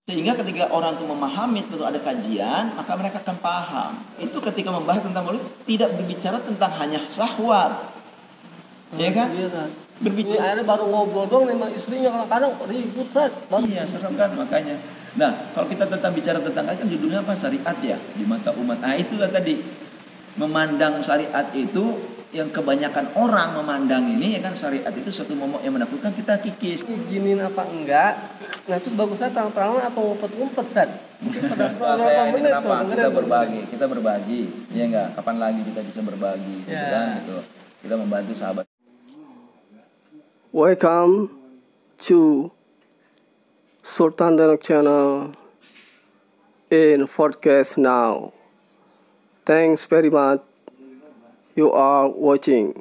Sehingga ketika orang itu memahami, tentu ada kajian, maka mereka akan paham. Itu ketika membahas tentang maulid tidak berbicara tentang hanya syahwat. Ya kan? Iya kan. Berbicara. Ini akhirnya baru ngobrol dong sama istrinya, kadang-kadang ribut Ustaz. Iya, serem kan makanya. Nah, kalau kita tetap bicara tentang kan judulnya apa? Syariat ya di mata umat. Nah, itulah tadi. Memandang syariat itu yang kebanyakan orang memandang ini ya kan, syariat itu suatu momok yang menakutkan, kita kikis. Izinin apa enggak? Nah itu bagusnya terang-terangan atau ngumpet-ngumpet Ustaz? Mungkin pada Saya ini menit kenapa tuh, kita berbagi, ya enggak? Kapan lagi kita bisa berbagi, gitu kan? Gitu. Kita membantu sahabat. Welcome to Sultan Danok Channel in podcast now. Thanks very much. You are watching.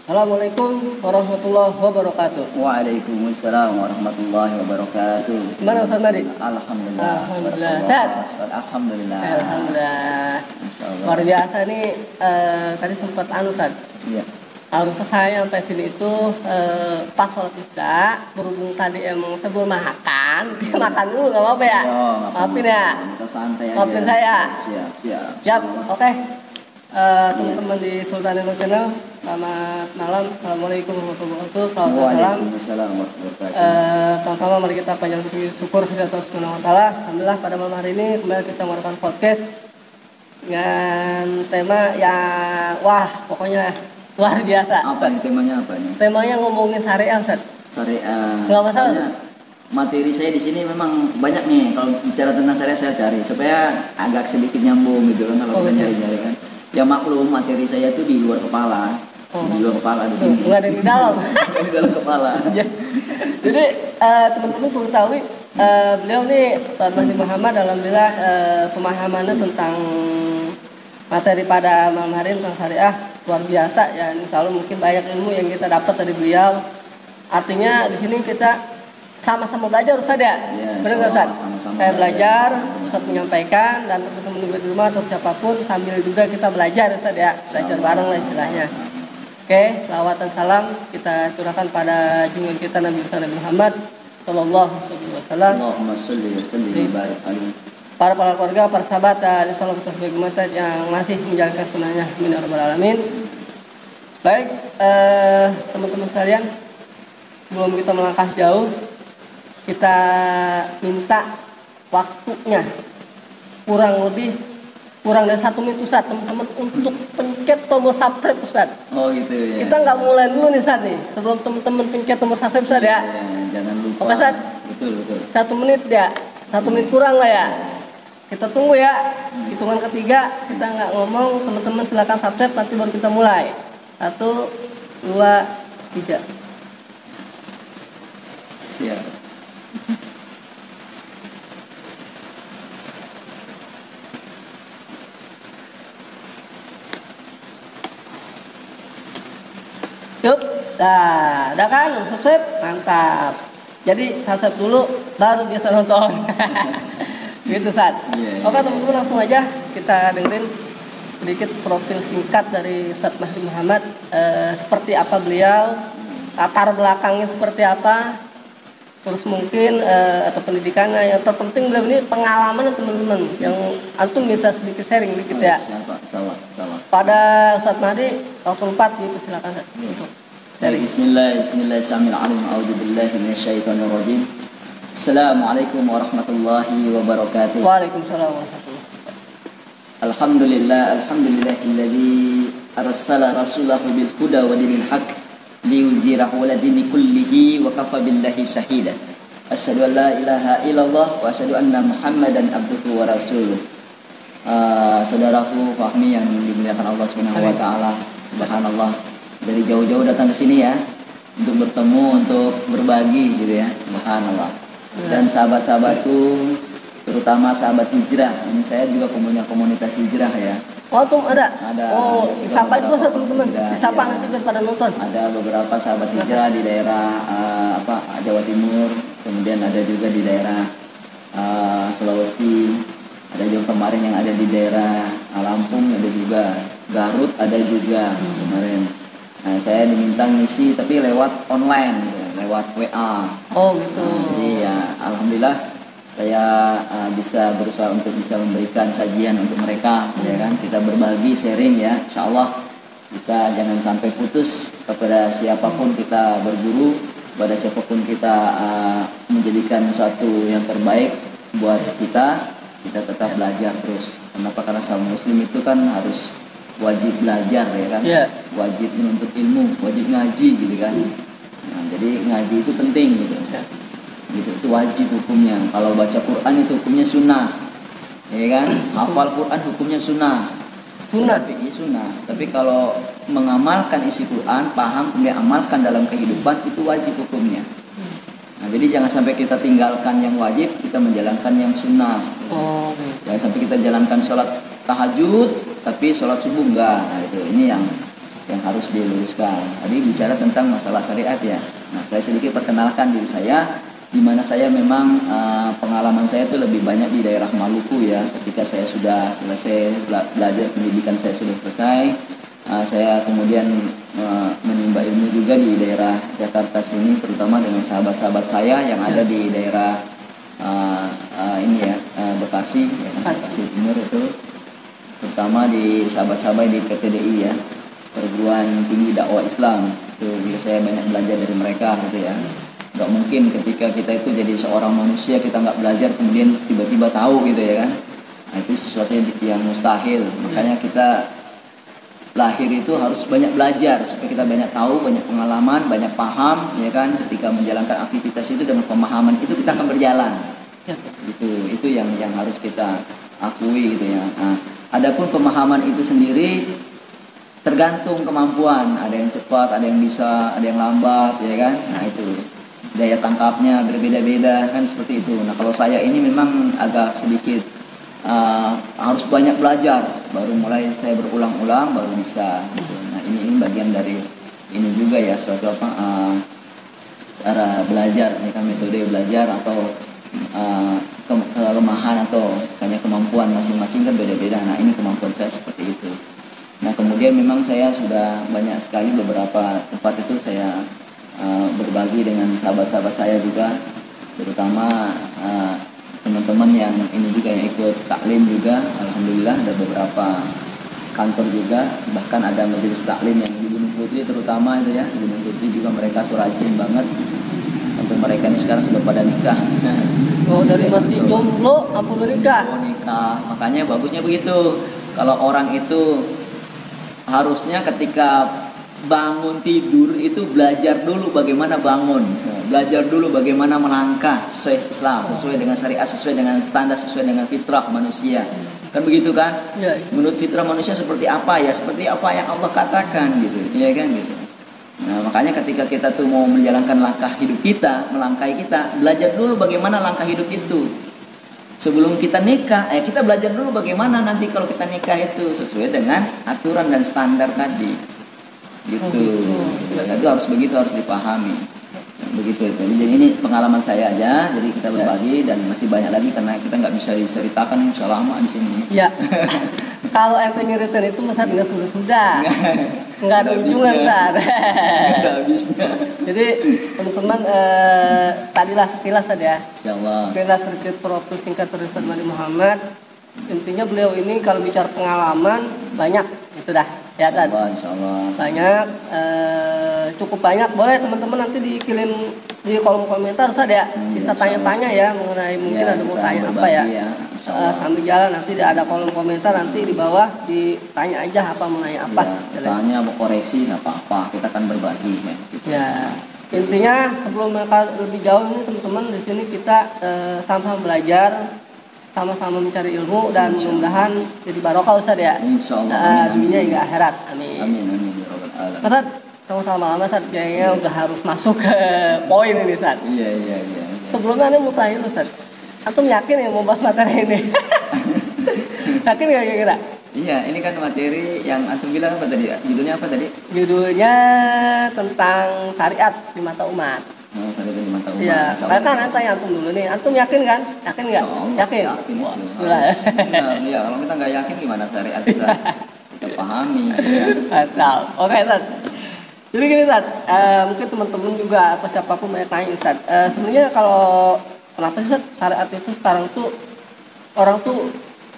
Assalamualaikum warahmatullahi wabarakatuh. Waalaikumsalam warahmatullahi wabarakatuh. Gimana Ustaz Nadi? Alhamdulillah. Alhamdulillah. Sehat? Alhamdulillah. Alhamdulillah. Masyaallah. Luar biasa nih. Tadi sempat Ustaz. Iya. Harusnya saya sampai sini itu pas sholat isya, berhubung tadi emang saya belum makan, makan dulu nggak apa-apa ya? Maafin ya. Kita santai aja. Maafin saya. Siap. Oke. Teman-teman di Sultan Danok Channel, selamat malam. Assalamualaikum warahmatullahi wabarakatuh. Selamat malam. Waalaikumsalam warahmatullahi wabarakatuh. Pertama mari kita panjang syukur kepada Allah Subhanahu wa taala. Alhamdulillah pada malam hari ini kembali kita melakukan podcast dengan tema yang pokoknya luar biasa. Apa nih temanya apa nih? Temanya ngomongin syariah, Ustaz. Syariah. Nggak masalah. Materi saya di sini memang banyak nih. Kalau bicara tentang syariah saya cari supaya agak sedikit nyambung gitu kan, kalau kita nyari-nyari kan. Ya maklum materi saya itu di luar kepala. Di luar kepala di sini. Enggak ada di dalam. Di dalam kepala. Jadi teman-teman perlu ketahui beliau nih Ustaz Mahdi Muhammad, alhamdulillah pemahamannya tentang materi pada malam hari tentang syariah luar biasa ya. Insya Allah mungkin banyak ilmu yang kita dapat dari beliau. Artinya di sini kita sama-sama belajar Ustaz ya. Benar nggak Ustaz? Saya belajar, Ustaz menyampaikan, dan teman-teman di rumah atau siapapun sambil juga kita belajar Ustaz ya. Belajar bareng lah istilahnya. Oke, selawat dan salam kita curahkan pada junjungan kita Nabi Muhammad sallallahu alaihi wasallam. Allahumma sholli wa sallim wa barik alaihi. Para keluarga, para sahabat, dan insya Allah kita sebagai umat yang masih menjalankan sunnahnya, amin ya rabbal alamin. Baik, teman-teman sekalian, sebelum kita melangkah jauh, kita minta waktunya kurang dari 1 menit Ustaz, teman-teman, untuk pencet tombol subscribe Ustaz. Oh gitu ya. Kita nggak mulai dulu nih Ustaz nih, sebelum teman-teman pencet tombol subscribe Ustaz ya. Jangan lupa. Oke Ustaz. Betul. 1 menit ya, 1 menit kurang lah ya. Kita tunggu ya, hitungan ketiga kita nggak ngomong, teman-teman silakan subscribe, nanti baru kita mulai. 1, 2, 3. Siap. Yuk, udah kan, subscribe, mantap. Jadi subscribe dulu, baru biasa nonton. Gitu Ustaz. Oke teman-teman, langsung aja kita dengerin sedikit profil singkat dari Ustaz Mahdi Muhammad, seperti apa beliau, latar belakangnya seperti apa, terus mungkin atau pendidikannya. Yang terpenting beliau ini pengalaman teman-teman yang antum bisa sedikit sharing dikit ya. Salah. Pada Ustaz Mahdi waktu 4 dipersilakan untuk dari Bismillahirrahmanirrahim. A'udzubillahi minasyaitonirrajim. Assalamualaikum warahmatullahi wabarakatuh. Waalaikumsalam warahmatullahi wabarakatuh. Alhamdulillahilladzi arsala rasulahu bil huda wa dinil haqq liyudhhirahu 'ala dini kullihi wa kafa billahi shahida. Asyhadu an la ilaha illallah wa asyhadu anna Muhammadan abduhu wa rasuluh. Saudaraku Fahmi yang dimuliakan Allah Subhanahu wa taala. Subhanallah, dari jauh-jauh datang ke sini ya untuk bertemu, untuk berbagi gitu ya. Subhanallah. Dan sahabat-sahabatku, terutama sahabat hijrah. Ini saya juga punya komunitas hijrah ya. Oh, tuh ada. Oh, disapa juga satu teman. Disapa nanti biar pada nonton. Ada beberapa sahabat hijrah di daerah Jawa Timur, kemudian ada juga di daerah Sulawesi, ada juga kemarin yang ada di daerah Lampung, ada juga Garut, ada juga kemarin. Saya diminta ngisi tapi lewat online, gitu, lewat WA. Oh gitu. Jadi ya alhamdulillah saya bisa berusaha untuk bisa memberikan sajian untuk mereka, ya kan. Kita berbagi, sharing ya, insya Allah kita jangan sampai putus kepada siapapun kita berguru, kepada siapapun kita menjadikan sesuatu yang terbaik buat kita tetap belajar terus. Kenapa? Karena sama muslim itu kan harus wajib belajar, ya kan, wajib menuntut ilmu, wajib ngaji gitu kan. Nah, jadi ngaji itu penting gitu. Gitu, itu wajib hukumnya. Kalau baca Quran itu hukumnya sunnah, ya kan. Hafal Quran hukumnya sunnah. Sunnah. Tapi kalau mengamalkan isi Quran, paham kemudian amalkan dalam kehidupan, itu wajib hukumnya. Nah, jadi jangan sampai kita tinggalkan yang wajib, kita menjalankan yang sunnah. Jangan sampai kita jalankan sholat tahajud, tapi sholat subuh enggak. Nah, ini yang harus diluruskan. Tadi bicara tentang masalah syariat ya. Nah, saya sedikit perkenalkan diri saya, di mana saya memang pengalaman saya itu lebih banyak di daerah Maluku ya. Ketika saya sudah selesai belajar, pendidikan saya sudah selesai, saya kemudian menimba ilmu juga di daerah Jakarta sini, terutama dengan sahabat-sahabat saya yang ada di daerah Bekasi, ya, Bekasi Timur itu, terutama di sahabat-sahabat di PTDI ya, Perguruan Tinggi Dakwah Islam. Itu juga saya banyak belajar dari mereka gitu ya. Gak mungkin ketika kita itu jadi seorang manusia kita nggak belajar kemudian tiba-tiba tahu gitu ya kan. Nah, itu sesuatu yang mustahil. Makanya kita lahir itu harus banyak belajar supaya kita banyak tahu, banyak pengalaman, banyak paham, ya kan. Ketika menjalankan aktivitas itu dengan pemahaman itu kita akan berjalan. Itu yang harus kita akui gitu ya. Nah, adapun pemahaman itu sendiri tergantung kemampuan. Ada yang cepat, ada yang bisa, ada yang lambat, ya kan. Nah, itu daya tangkapnya berbeda-beda kan, seperti itu. Nah, kalau saya ini memang agak sedikit harus banyak belajar, baru mulai saya berulang-ulang baru bisa gitu. Nah, ini bagian dari ini juga ya, suatu cara belajar, ini kan metode belajar atau kelemahan atau hanya kemampuan masing-masing kan beda-beda. Nah, ini kemampuan saya seperti itu. Nah, kemudian memang saya sudah banyak sekali beberapa tempat itu saya berbagi dengan sahabat-sahabat saya juga, terutama teman-teman yang ini juga yang ikut taklim juga. Alhamdulillah ada beberapa kantor juga, bahkan ada majelis taklim yang di Gunung Putri terutama itu ya. Di Gunung Putri juga mereka tuh rajin banget, sampai mereka ini sekarang sudah pada nikah. Oh, dari masih jomblo apa nikah? Oh, nikah. Makanya bagusnya begitu. Kalau orang itu harusnya ketika bangun tidur itu belajar dulu bagaimana bangun, belajar dulu bagaimana melangkah sesuai Islam, sesuai dengan syariat, sesuai dengan standar, sesuai dengan fitrah manusia. Kan begitu kan? Ya. Menurut fitrah manusia seperti apa ya? Seperti apa yang Allah katakan gitu. Iya kan gitu. Nah, makanya ketika kita tuh mau menjalankan langkah hidup kita, melangkahi kita, belajar dulu bagaimana langkah hidup itu. Sebelum kita nikah, kita belajar dulu bagaimana nanti kalau kita nikah itu sesuai dengan aturan dan standar tadi. Gitu. Itu harus begitu, harus dipahami. Begitu itu. Jadi ini pengalaman saya aja. Jadi kita berbagi dan masih banyak lagi karena kita nggak bisa diceritakan selama di sini. Ya. Kalau ente nyeritain itu masa nggak sudah. Nggak ada ujungnya ntar. Nggak habisnya. Jadi teman-teman tadilah sekilas saja. Insyaallah. Sekilas sedikit profil singkat dari Ustaz Madi Muhammad. Intinya beliau ini kalau bicara pengalaman banyak, itu dah. Ya kan? Insyaallah. Banyak, cukup banyak. Boleh teman-teman nanti dikirim di kolom komentar, Ustaz ya. Bisa tanya-tanya ya mengenai mungkin ada mau tanya apa ya. Sambil jalan nanti ada kolom komentar, nanti di bawah ditanya aja apa mau nanya apa. Tanya mau koreksi apa-apa, kita akan berbagi ya. Gitu. Ya. Intinya sebelum mereka lebih jauh ini teman-teman di sini kita sama-sama belajar, sama-sama mencari ilmu dan mudah-mudahan jadi barokah Ustaz ya. Insyaallah. Dunia hingga akhirat. Amin. Amin ya rabbal alamin. Ustaz, sama-sama Ustaz kayaknya udah harus masuk ke poin ini Ustaz. Iya. Sebelumnya ini mau tanya Ustaz. Antum yakin ya mau bahas materi ini? Yakin nggak kira-kira? Iya, ini kan materi yang antum bilang apa tadi? Judulnya apa tadi? Judulnya tentang syariat di mata umat. Oh, syariat di mata umat. Iya, saya kan tanya antum dulu nih. Antum yakin kan? Yakin nggak? Yakin. Wah, benar. Iya, kalau kita nggak yakin gimana syariat kita pahami. Betul. Oke, Ustaz. Jadi gini Ustaz, mungkin teman-teman juga atau siapapun banyak tanya Ustaz. Sebenarnya kalau kenapa sih Ustaz syariat itu sekarang tuh orang tuh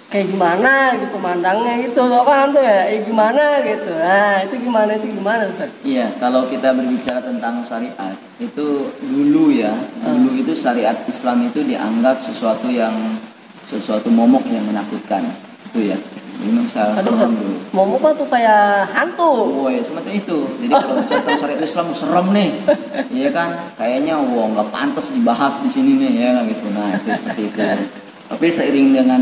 kayak gimana gitu mandangnya gitu, loh kan tuh ya, gimana gitu. Nah itu gimana Ustaz? Iya, kalau kita berbicara tentang syariat itu dulu ya, dulu itu syariat Islam itu dianggap sesuatu momok yang menakutkan, itu ya. Memang serem dulu. Momok tuh kayak hantu. Woi, semacam itu. Jadi kalau bicara tentang syariat Islam serem nih, iya kan? Kayaknya nggak pantas dibahas di sini nih, ya kan gitu. Nah itu seperti itu. Tapi seiring dengan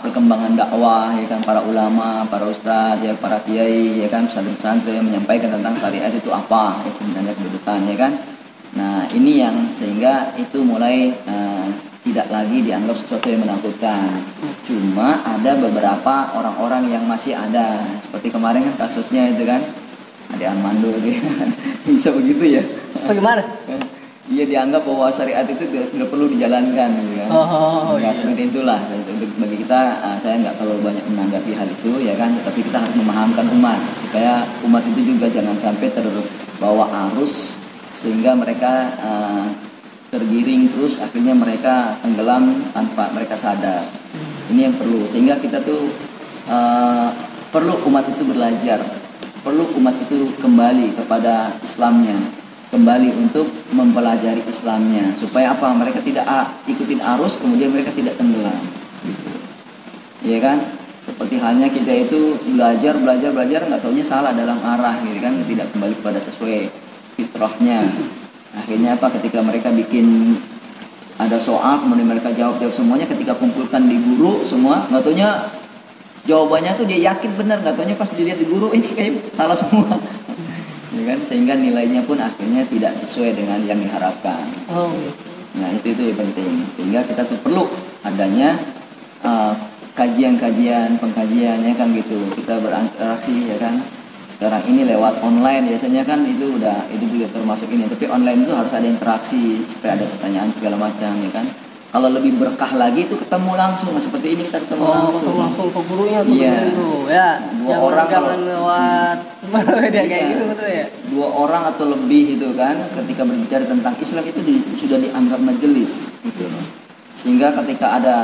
perkembangan dakwah, ya kan, para ulama, para ustadz, ya para kiai, ya kan, pesantren-pesantren yang menyampaikan tentang syariat itu apa, ya sebenarnya kedudukan, ya kan. Nah ini yang sehingga itu mulai tidak lagi dianggap sesuatu yang menakutkan. Cuma ada beberapa orang-orang yang masih ada, seperti kemarin kan kasusnya itu kan, Ade Armando dia bisa begitu ya. Bagaimana? Iya, dianggap bahwa syariat itu tidak perlu dijalankan gitu kan. Iya. Seperti itulah. Bagi kita, saya nggak terlalu banyak menanggapi hal itu ya kan, tetapi kita harus memahamkan umat supaya umat itu juga jangan sampai terbawa arus sehingga mereka tergiring terus akhirnya mereka tenggelam tanpa mereka sadar. Ini yang perlu, sehingga kita tuh perlu umat itu belajar, perlu umat itu kembali kepada Islamnya, kembali untuk mempelajari Islamnya, supaya apa? Mereka tidak ikutin arus, kemudian mereka tidak tenggelam, gitu. Iya kan? Seperti halnya kita itu belajar, nggak taunya salah dalam arah, gitu kan? Tidak kembali kepada sesuai fitrahnya. Akhirnya apa? Ketika mereka bikin ada soal, kemudian mereka jawab semuanya, ketika kumpulkan di guru semua, nggak taunya jawabannya tuh dia yakin benar, nggak taunya pas dilihat di guru ini kayak salah semua. Ya kan, sehingga nilainya pun akhirnya tidak sesuai dengan yang diharapkan. Nah itu yang penting, sehingga kita tuh perlu adanya kajian-kajian, pengkajiannya kan gitu. Kita berinteraksi ya kan. Sekarang ini lewat online biasanya kan itu juga termasuk ini. Tapi online itu harus ada interaksi supaya ada pertanyaan segala macam ya kan. Kalau lebih berkah lagi itu ketemu langsung, seperti ini kita ketemu langsung. Ketemu langsung ke gurunya tuh. Iya. Ya. Dua orang jangan lewat dia kayak gitu betul ya. 2 orang atau lebih itu kan, ketika berbicara tentang Islam itu sudah dianggap majelis gitu. Sehingga ketika ada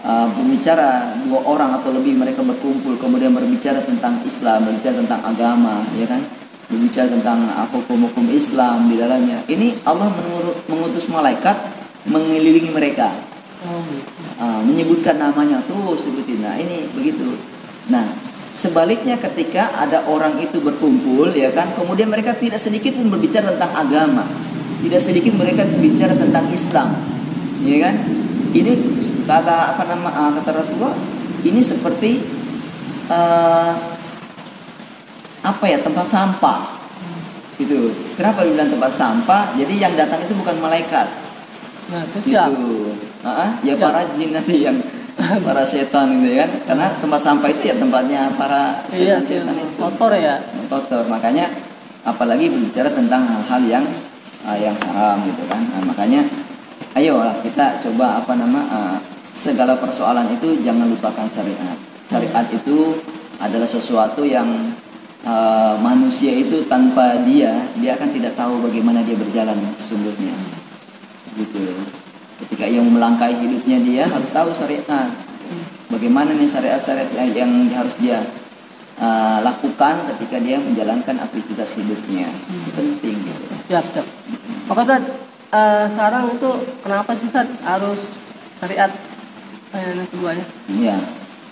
berbicara 2 orang atau lebih mereka berkumpul kemudian berbicara tentang Islam, berbicara tentang agama, ya kan? Berbicara tentang hukum-hukum Islam di dalamnya. Ini Allah mengutus malaikat mengelilingi mereka. Menyebutkan namanya terus sebutin. Nah, ini begitu. Nah, sebaliknya ketika ada orang itu berkumpul ya kan, kemudian mereka tidak sedikit pun berbicara tentang agama. Tidak sedikit mereka berbicara tentang Islam. Ya kan? Ini kata Rasulullah, ini seperti tempat sampah. Gitu. Kenapa dibilang tempat sampah? Jadi yang datang itu bukan malaikat. Nah, itu siapa? Ya para jin nanti yang para setan gitu kan. Karena tempat sampah itu ya tempatnya para setan-setan itu. Kotor ya. Kotor. Makanya apalagi berbicara tentang hal-hal yang haram gitu kan. Nah, makanya ayolah kita coba segala persoalan itu jangan lupakan syariat. Syariat itu adalah sesuatu yang manusia itu tanpa dia akan tidak tahu bagaimana dia berjalan sesungguhnya. Gitu. Ketika ia melangkahi hidupnya dia harus tahu syariat. Bagaimana nih syariat-syariat yang harus dia lakukan ketika dia menjalankan aktivitas hidupnya. Itu penting gitu. Siap. Maka sekarang itu kenapa sih harus syariat yang keduanya? Iya.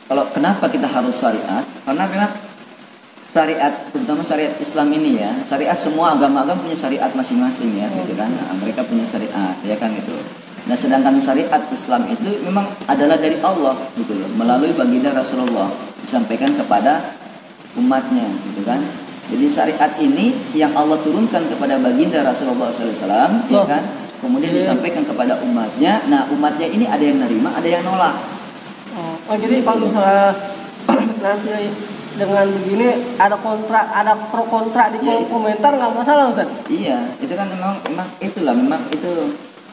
Kalau kenapa kita harus syariat? Karena memang syariat, terutama syariat Islam ini ya, syariat semua agama-agama punya syariat masing-masing ya, gitu kan. Nah, mereka punya syariat, ya kan gitu. Nah, sedangkan syariat Islam itu memang adalah dari Allah, gitu loh, melalui baginda Rasulullah disampaikan kepada umatnya, gitu kan. Jadi syariat ini yang Allah turunkan kepada baginda Rasulullah SAW, ya kan. Kemudian disampaikan kepada umatnya. Nah, umatnya ini ada yang nerima, ada yang nolak. Jadi kalau misalnya nanti dengan begini ada pro kontra di komentar nggak masalah Ustaz? Iya, itu kan memang itu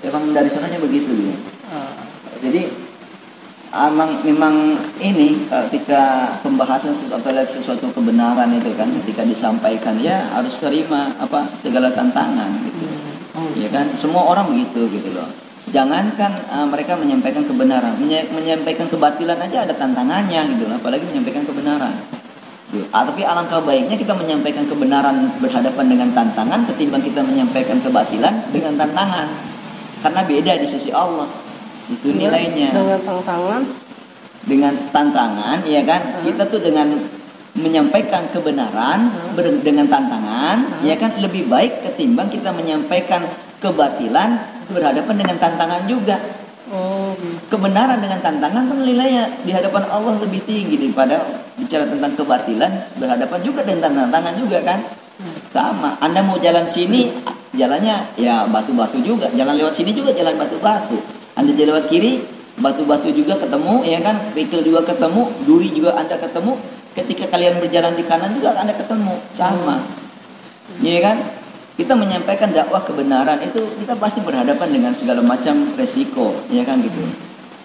memang dari sananya begitu ya. Jadi memang ini ketika pembahasan sesuatu kebenaran itu kan, ketika disampaikan ya harus terima segala tantangan gitu. Ya kan, semua orang begitu gitu loh. Jangankan mereka menyampaikan kebenaran, menyampaikan kebatilan aja ada tantangannya gitu loh, apalagi menyampaikan kebenaran. Tapi alangkah baiknya kita menyampaikan kebenaran berhadapan dengan tantangan ketimbang kita menyampaikan kebatilan dengan tantangan, karena beda di sisi Allah. Itu nilainya. Dengan tantangan, ya kan? Kita tuh dengan menyampaikan kebenaran dengan tantangan, ya kan, lebih baik ketimbang kita menyampaikan kebatilan berhadapan dengan tantangan juga. Kebenaran dengan tantangan kan nilainya di hadapan Allah lebih tinggi daripada bicara tentang kebatilan berhadapan juga dengan tantangan juga kan. Sama. Anda mau jalan sini, jalannya ya batu-batu juga. Jalan lewat sini juga jalan batu-batu. Anda jalan lewat kiri, batu-batu juga ketemu, ya kan? Kerikil juga ketemu, duri juga Anda ketemu. Ketika kalian berjalan di kanan juga Anda ketemu, sama. Ya kan? Kita menyampaikan dakwah kebenaran itu kita pasti berhadapan dengan segala macam resiko, ya kan gitu.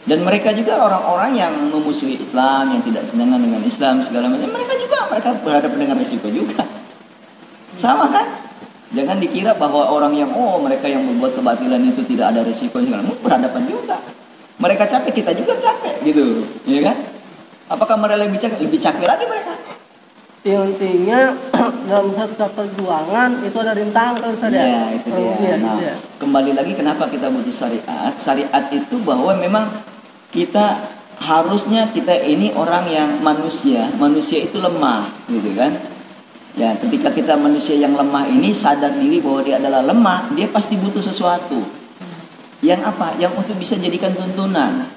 Dan mereka juga orang-orang yang memusuhi Islam, yang tidak senang dengan Islam segala macam, mereka berhadapan dengan resiko juga. Sama kan? Jangan dikira bahwa orang yang mereka yang membuat kebatilan itu tidak ada resiko segala macam, berhadapan juga. Mereka capek, kita juga capek gitu, ya kan? Apakah mereka lebih capek? Lebih capek lagi mereka. Intinya dalam satu perjuangan itu ada rintangan kalau saya. Ya, itu dia. Nah, kembali lagi kenapa kita butuh syariat? Syariat itu bahwa memang kita harusnya kita ini orang yang manusia itu lemah, gitu kan? Ya, ketika kita manusia yang lemah ini sadar diri bahwa dia adalah lemah, dia pasti butuh sesuatu. Yang apa? Yang untuk bisa jadikan tuntunan.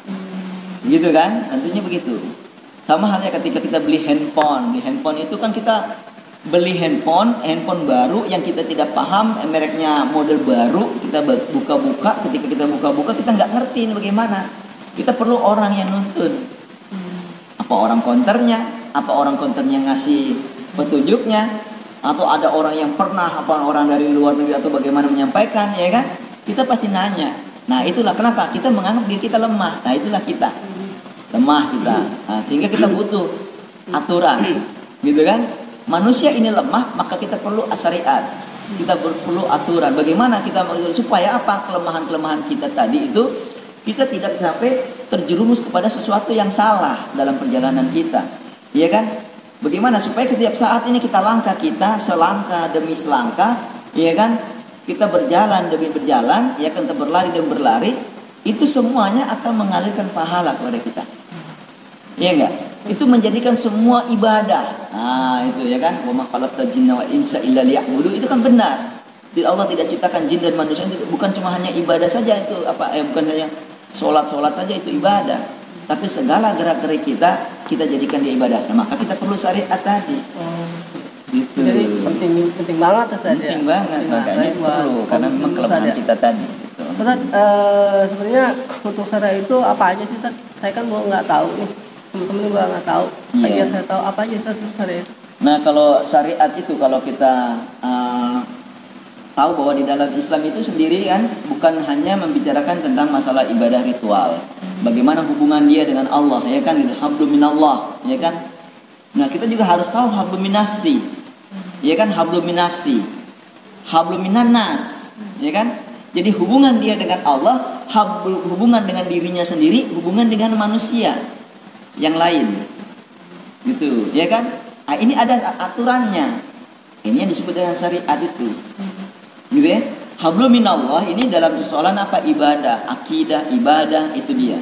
Gitu kan? Tentunya begitu. Sama halnya ketika kita beli handphone. Di handphone itu kan kita beli handphone baru yang kita tidak paham, mereknya model baru, kita buka-buka, ketika kita buka-buka kita nggak ngertiin bagaimana. Kita perlu orang yang nuntun. Apa orang konternya ngasih petunjuknya, atau ada orang yang pernah, orang dari luar negeri atau bagaimana menyampaikan, ya kan? Kita pasti nanya. Nah, itulah kenapa kita menganggap diri kita lemah. Nah, itulah kita. Lemah kita. Nah, sehingga kita butuh aturan. Gitu kan? Manusia ini lemah, maka kita perlu syariat. Kita perlu aturan. Bagaimana kita supaya apa? Kelemahan-kelemahan kita tadi itu kita tidak sampai terjerumus kepada sesuatu yang salah dalam perjalanan kita. Iya kan? Bagaimana supaya setiap saat ini kita selangkah demi selangkah, iya kan? Kita berjalan demi berjalan, ya kan, kita berlari demi berlari, itu semuanya akan mengalirkan pahala kepada kita. Iya enggak? Itu menjadikan semua ibadah. Nah, itu ya kan, wa ma khalaqtal jinna wal insa illa liya'budu, itu kan benar. Allah tidak ciptakan jin dan manusia itu bukan cuma hanya ibadah saja, itu bukan hanya sholat saja itu ibadah. Tapi segala gerak-gerik kita jadikan dia ibadah. Nah, maka kita perlu syariat tadi. Gitu. Jadi penting banget Ustaz. Penting banget, makanya perlu karena memang kelemahan kita tadi. Gitu. Ustaz, sebenarnya untuk syariat itu apa aja sih Ustaz? Saya kan nggak tahu nih. Teman-teman juga nggak tahu. Aja saya tahu apa aja Ustaz syariat. Nah, kalau syariat itu kalau kita tahu bahwa di dalam Islam itu sendiri kan bukan hanya membicarakan tentang masalah ibadah ritual. Bagaimana hubungan dia dengan Allah, ya kan, itu hablum minallah, ya kan. Nah, kita juga harus tahu hablum minafsi. Ya kan, hablum minafsi. Hablum minannas, ya kan? Jadi hubungan dia dengan Allah, hubungan dengan dirinya sendiri, hubungan dengan manusia yang lain. Gitu, ya kan? Nah, ini ada aturannya. Ini yang disebut dengan syariat itu. Gitu ya. Hablum minallah ini dalam persoalan apa? Ibadah, akidah, ibadah, itu dia.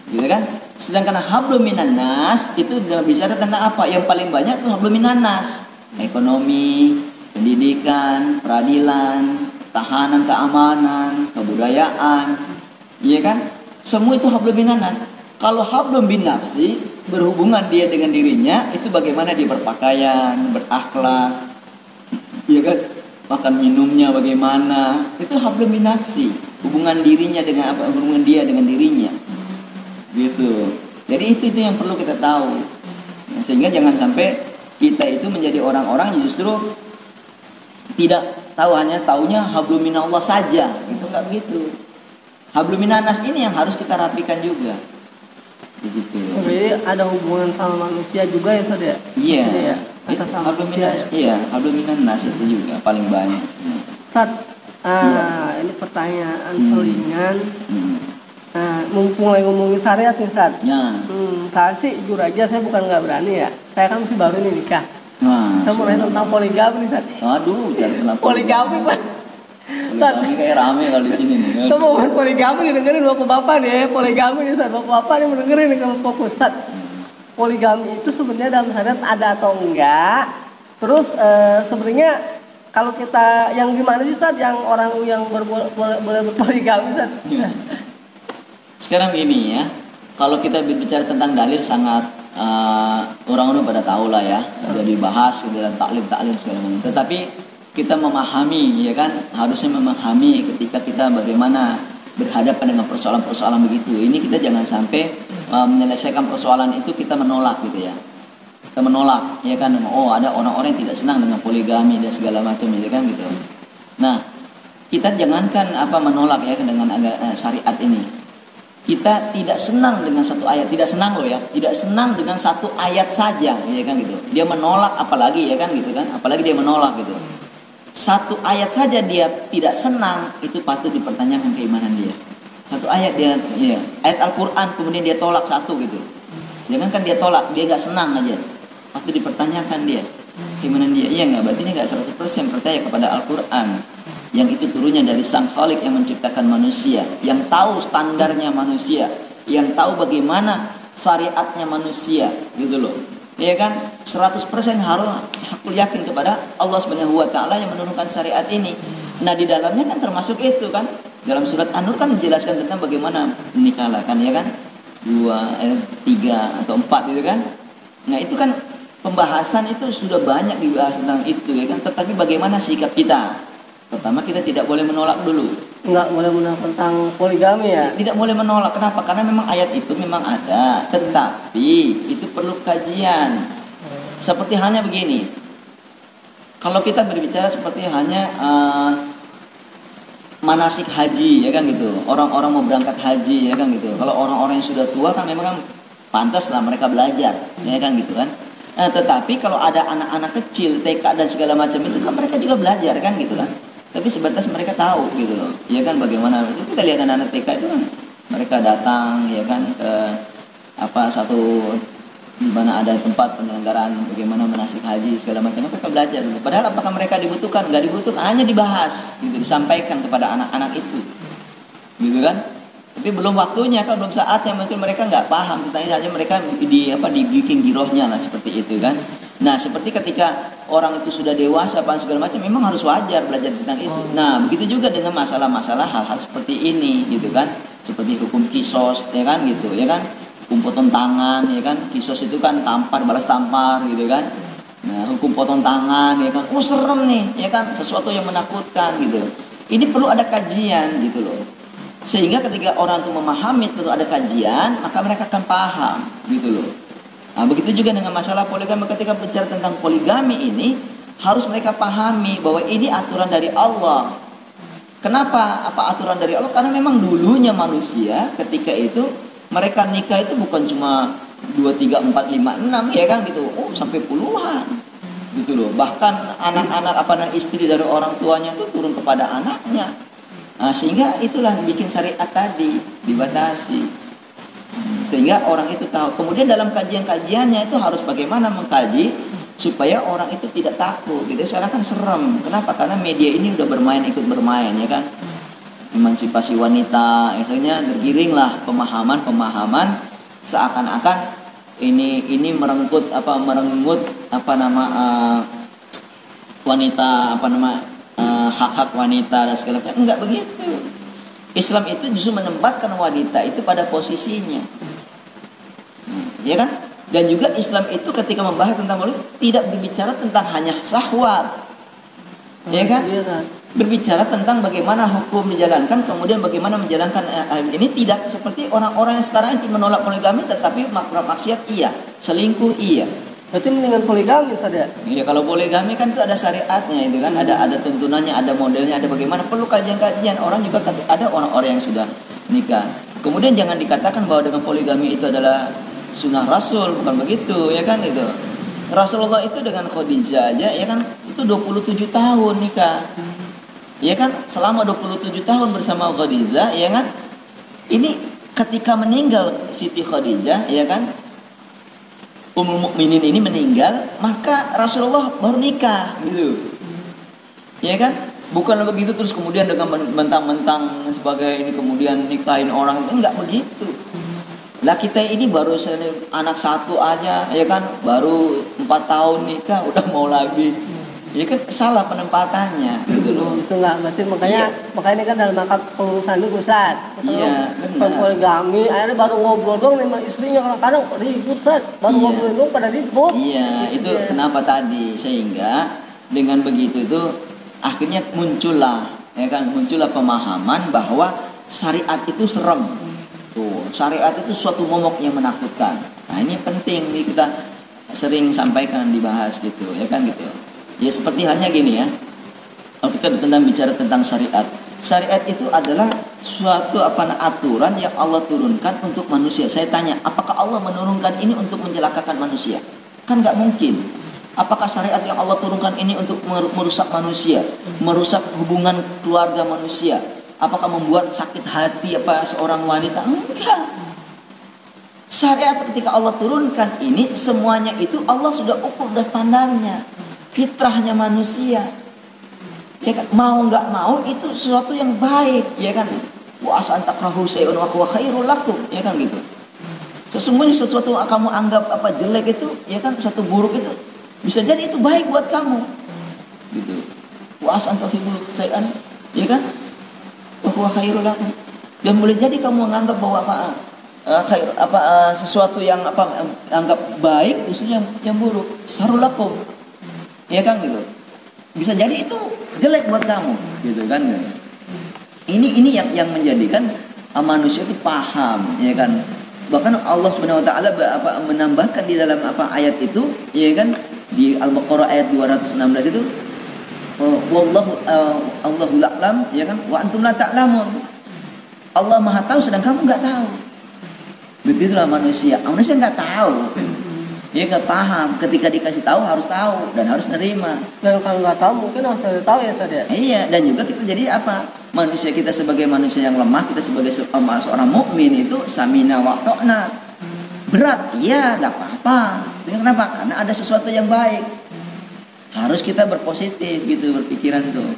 Gitu kan? Sedangkan hablum minannas itu bicara tentang apa? Yang paling banyak itu hablum minannas. Ekonomi, pendidikan, peradilan, tahanan, keamanan, kebudayaan. Iya kan? Semua itu hablum minannas. Kalau hablum bin nafsi berhubungan dia dengan dirinya, itu bagaimana dia berpakaian, berakhlak. Iya kan? Makan minumnya bagaimana, itu hablum min nafsi, hubungan dirinya dengan apa, hubungan dia dengan dirinya, gitu. Jadi itu yang perlu kita tahu, sehingga jangan sampai kita itu menjadi orang-orang yang justru tidak tahu, hanya taunya hablum minallah saja, itu nggak begitu. Hablum minannas ini yang harus kita rapikan juga, begitu. Jadi ada hubungan sama manusia juga ya Ustaz ya? Iya. Jadi ya, Itu atas sama manusia ya. iya, hablum minan nas itu juga paling banyak. Ustaz, ini pertanyaan selingan. Hmm. Nah, mumpung lagi ngomongin syariat nih Ustaz. Ya. Saya sih jujur aja saya bukan nggak berani ya. Saya kan masih baru nih nikah. Nah, Saya mau nanya tentang poligami nih Ustaz. aduh, jangan kenapa. Poligami Pak. Poligami kayak rame kalau di sini nih. Kita mau ngomongin poligami nih, dengerin bapak-bapak nih. Poligami nih Ustaz. Bapak-bapak nih mendengerin nih kalau fokus Ustaz. Poligami itu sebenarnya dalam syariat ada atau enggak? Terus sebenarnya kalau kita yang gimana sih Ustaz yang orang yang boleh berpoligami Ustaz? Sekarang ini ya, kalau kita berbicara tentang dalil sangat orang-orang pada tahu lah ya, sudah dibahas di dalam taklim segala macam. Tetapi kita memahami, ya kan, harusnya memahami ketika kita bagaimana berhadapan dengan persoalan-persoalan begitu. Ini kita jangan sampai menyelesaikan persoalan itu kita menolak gitu ya. Kita menolak, ya kan, oh ada orang-orang yang tidak senang dengan poligami dan segala macam, ya kan gitu. Nah, kita jangankan menolak ya dengan syariat ini. Kita tidak senang dengan satu ayat, tidak senang loh ya, tidak senang dengan satu ayat saja, ya kan gitu. Dia menolak apalagi ya kan gitu kan, apalagi dia menolak gitu. Satu ayat saja dia tidak senang, itu patut dipertanyakan keimanan dia. Satu ayat dia, ya, ayat Al-Quran kemudian dia tolak satu gitu. Jangan kan dia tolak, dia nggak senang aja, patut dipertanyakan dia keimanan dia. Iya nggak, berarti ini nggak 100% percaya kepada Al-Quran. Yang itu turunnya dari Sang Khalik yang menciptakan manusia, yang tahu standarnya manusia, yang tahu bagaimana syariatnya manusia, gitu loh. Ya kan? 100% harus hakul yakin kepada Allah Subhanahu wa taala yang menurunkan syariat ini. Nah, di dalamnya kan termasuk itu kan. Dalam surat An-Nur kan menjelaskan tentang bagaimana menikah lah kan, ya kan? 2, 3 atau 4 gitu kan. Nah, itu kan pembahasan itu sudah banyak dibahas tentang itu ya kan. Tetapi bagaimana sikap kita? Pertama, kita tidak boleh menolak dulu. Nggak boleh menolak tentang poligami ya? Tidak boleh menolak. Kenapa? Karena memang ayat itu memang ada. Tetapi itu perlu kajian. Seperti halnya begini. Kalau kita berbicara seperti hanya manasik haji ya kan gitu. Orang-orang mau berangkat haji ya kan gitu. Kalau orang-orang yang sudah tua kan memang kan pantas lah mereka belajar ya kan gitu kan. Tetapi kalau ada anak-anak kecil TK dan segala macam itu kan mereka juga belajar kan gitu kan. Tapi sebatas mereka tahu gitu loh. Ya kan bagaimana kita lihat anak-anak TK itu kan mereka datang ya kan ke satu di mana ada tempat penyelenggaraan bagaimana manasik haji segala macam, mereka belajar gitu. Padahal apakah mereka dibutuhkan? Nggak dibutuhkan, hanya dibahas gitu, disampaikan kepada anak-anak itu gitu kan. Tapi belum waktunya, kalau belum saatnya mungkin mereka nggak paham tentang itu, saja mereka dibikin girohnya lah seperti itu kan. Nah, seperti ketika orang itu sudah dewasa segala macam, memang harus wajar belajar tentang itu. Nah, begitu juga dengan masalah-masalah hal-hal seperti ini gitu kan. Seperti hukum kisos ya kan gitu ya kan. Hukum potong tangan ya kan. Kisos itu kan tampar balas tampar gitu kan. Nah, hukum potong tangan ya kan. Serem nih ya kan, sesuatu yang menakutkan gitu. Ini perlu ada kajian gitu loh. Sehingga ketika orang itu memahami perlu ada kajian, maka mereka akan paham gitu loh. Nah, begitu juga dengan masalah poligami. Ketika bicara tentang poligami ini, harus mereka pahami bahwa ini aturan dari Allah. Kenapa? Apa aturan dari Allah? Karena memang dulunya manusia ketika itu mereka nikah itu bukan cuma 2, 3, 4, 5, 6 ya kan gitu. Sampai puluhan gitu loh. Bahkan anak-anak istri dari orang tuanya itu turun kepada anaknya. Nah, sehingga itulah bikin syariat tadi dibatasi. Sehingga orang itu tahu. Kemudian dalam kajian-kajiannya itu harus bagaimana mengkaji supaya orang itu tidak takut. Gitu. Sekarang kan serem. Kenapa? Karena media ini udah ikut bermain ya kan. Emansipasi wanita, akhirnya tergiringlah pemahaman seakan-akan ini merenggut wanita hak-hak wanita dan segala macam. Enggak begitu. Islam itu justru menempatkan wanita itu pada posisinya. Ya kan? Dan juga Islam itu ketika membahas tentang poligami tidak berbicara tentang hanya syahwat. Ya kan? Berbicara tentang bagaimana hukum dijalankan, kemudian bagaimana menjalankan ini tidak seperti orang-orang yang sekarang yang menolak poligami tetapi maksiat iya, selingkuh iya. Berarti mendingan poligami saja. Iya, kalau poligami kan itu ada syariatnya itu kan, ada tuntunannya, ada modelnya, ada bagaimana, perlu kajian-kajian. Orang juga ada orang-orang yang sudah nikah. Kemudian jangan dikatakan bahwa dengan poligami itu adalah sunnah Rasul, bukan begitu, ya kan itu. Rasulullah itu dengan Khadijah aja, ya kan, itu 27 tahun nikah. Ya kan, selama 27 tahun bersama Khadijah, ya kan. Ini ketika meninggal Siti Khadijah, ya kan, Ummul Mukminin ini meninggal, maka Rasulullah baru nikah, gitu. Ya kan? Bukan begitu terus kemudian dengan mentang-mentang sebagai ini kemudian nikahin orang, enggak begitu. Lah kita ini baru anak satu aja, ya kan, baru 4 tahun nikah udah mau lagi, ya kan, salah penempatannya, gitu loh. Itu nggak berarti makanya ini kan dalam rangka pengurusan itu Ustaz. Iya, benar. Poligami, akhirnya baru ngobrol dong sama istrinya, kadang-kadang ribut Ustaz, baru ngobrol dong pada ribut. Iya, itu kenapa tadi, sehingga dengan begitu itu akhirnya muncullah, ya kan, muncullah pemahaman bahwa syariat itu serem. Tuh, syariat itu suatu momok yang menakutkan. Nah, ini penting nih, kita sering sampaikan, dibahas gitu, ya kan gitu. Ya seperti halnya gini ya. Kalau kita bicara tentang syariat. Syariat itu adalah suatu aturan yang Allah turunkan untuk manusia. Saya tanya, apakah Allah menurunkan ini untuk mencelakakan manusia? Kan nggak mungkin. Apakah syariat yang Allah turunkan ini untuk merusak manusia, merusak hubungan keluarga manusia? Apakah membuat sakit hati seorang wanita? Enggak. Syariat ketika Allah turunkan ini, semuanya itu Allah sudah ukur, sudah standarnya, fitrahnya manusia. Ya kan, mau nggak mau itu sesuatu yang baik, ya kan? Wa asa an takrahu syai'un wa huwa khairul lakum, ya kan gitu. Sesungguhnya sesuatu yang kamu anggap jelek itu, ya kan, satu buruk itu bisa jadi itu baik buat kamu, gitu. Wa asan tuhibbu syai'an, ya kan? Wa huwa khairul lakum. Dan boleh jadi kamu menganggap bahwa sesuatu yang anggap baik justru yang buruk, sarul lakum. Ya kan gitu. Bisa jadi itu jelek buat kamu, gitu kan. Ini yang menjadikan manusia itu paham, ya kan. Bahkan Allah Subhanahu wa taala menambahkan di dalam ayat itu, ya kan, di Al-Baqarah ayat 216 itu, wallahu Allahu a'lam, ya kan, wa antum la ta'lamun. Allah Maha tahu sedang kamu enggak tahu. Begitulah manusia. Manusia enggak tahu. Dia enggak paham, ketika dikasih tahu harus tahu dan harus nerima. Dan kalau nggak tahu mungkin harus tahu ya Ustaz ya. Iya, dan juga kita jadi manusia, kita sebagai manusia yang lemah, kita sebagai seorang mukmin itu samina wa ta'na. Berat, iya, nggak apa-apa. Kenapa? Karena ada sesuatu yang baik. Harus kita berpositif gitu, berpikiran tuh.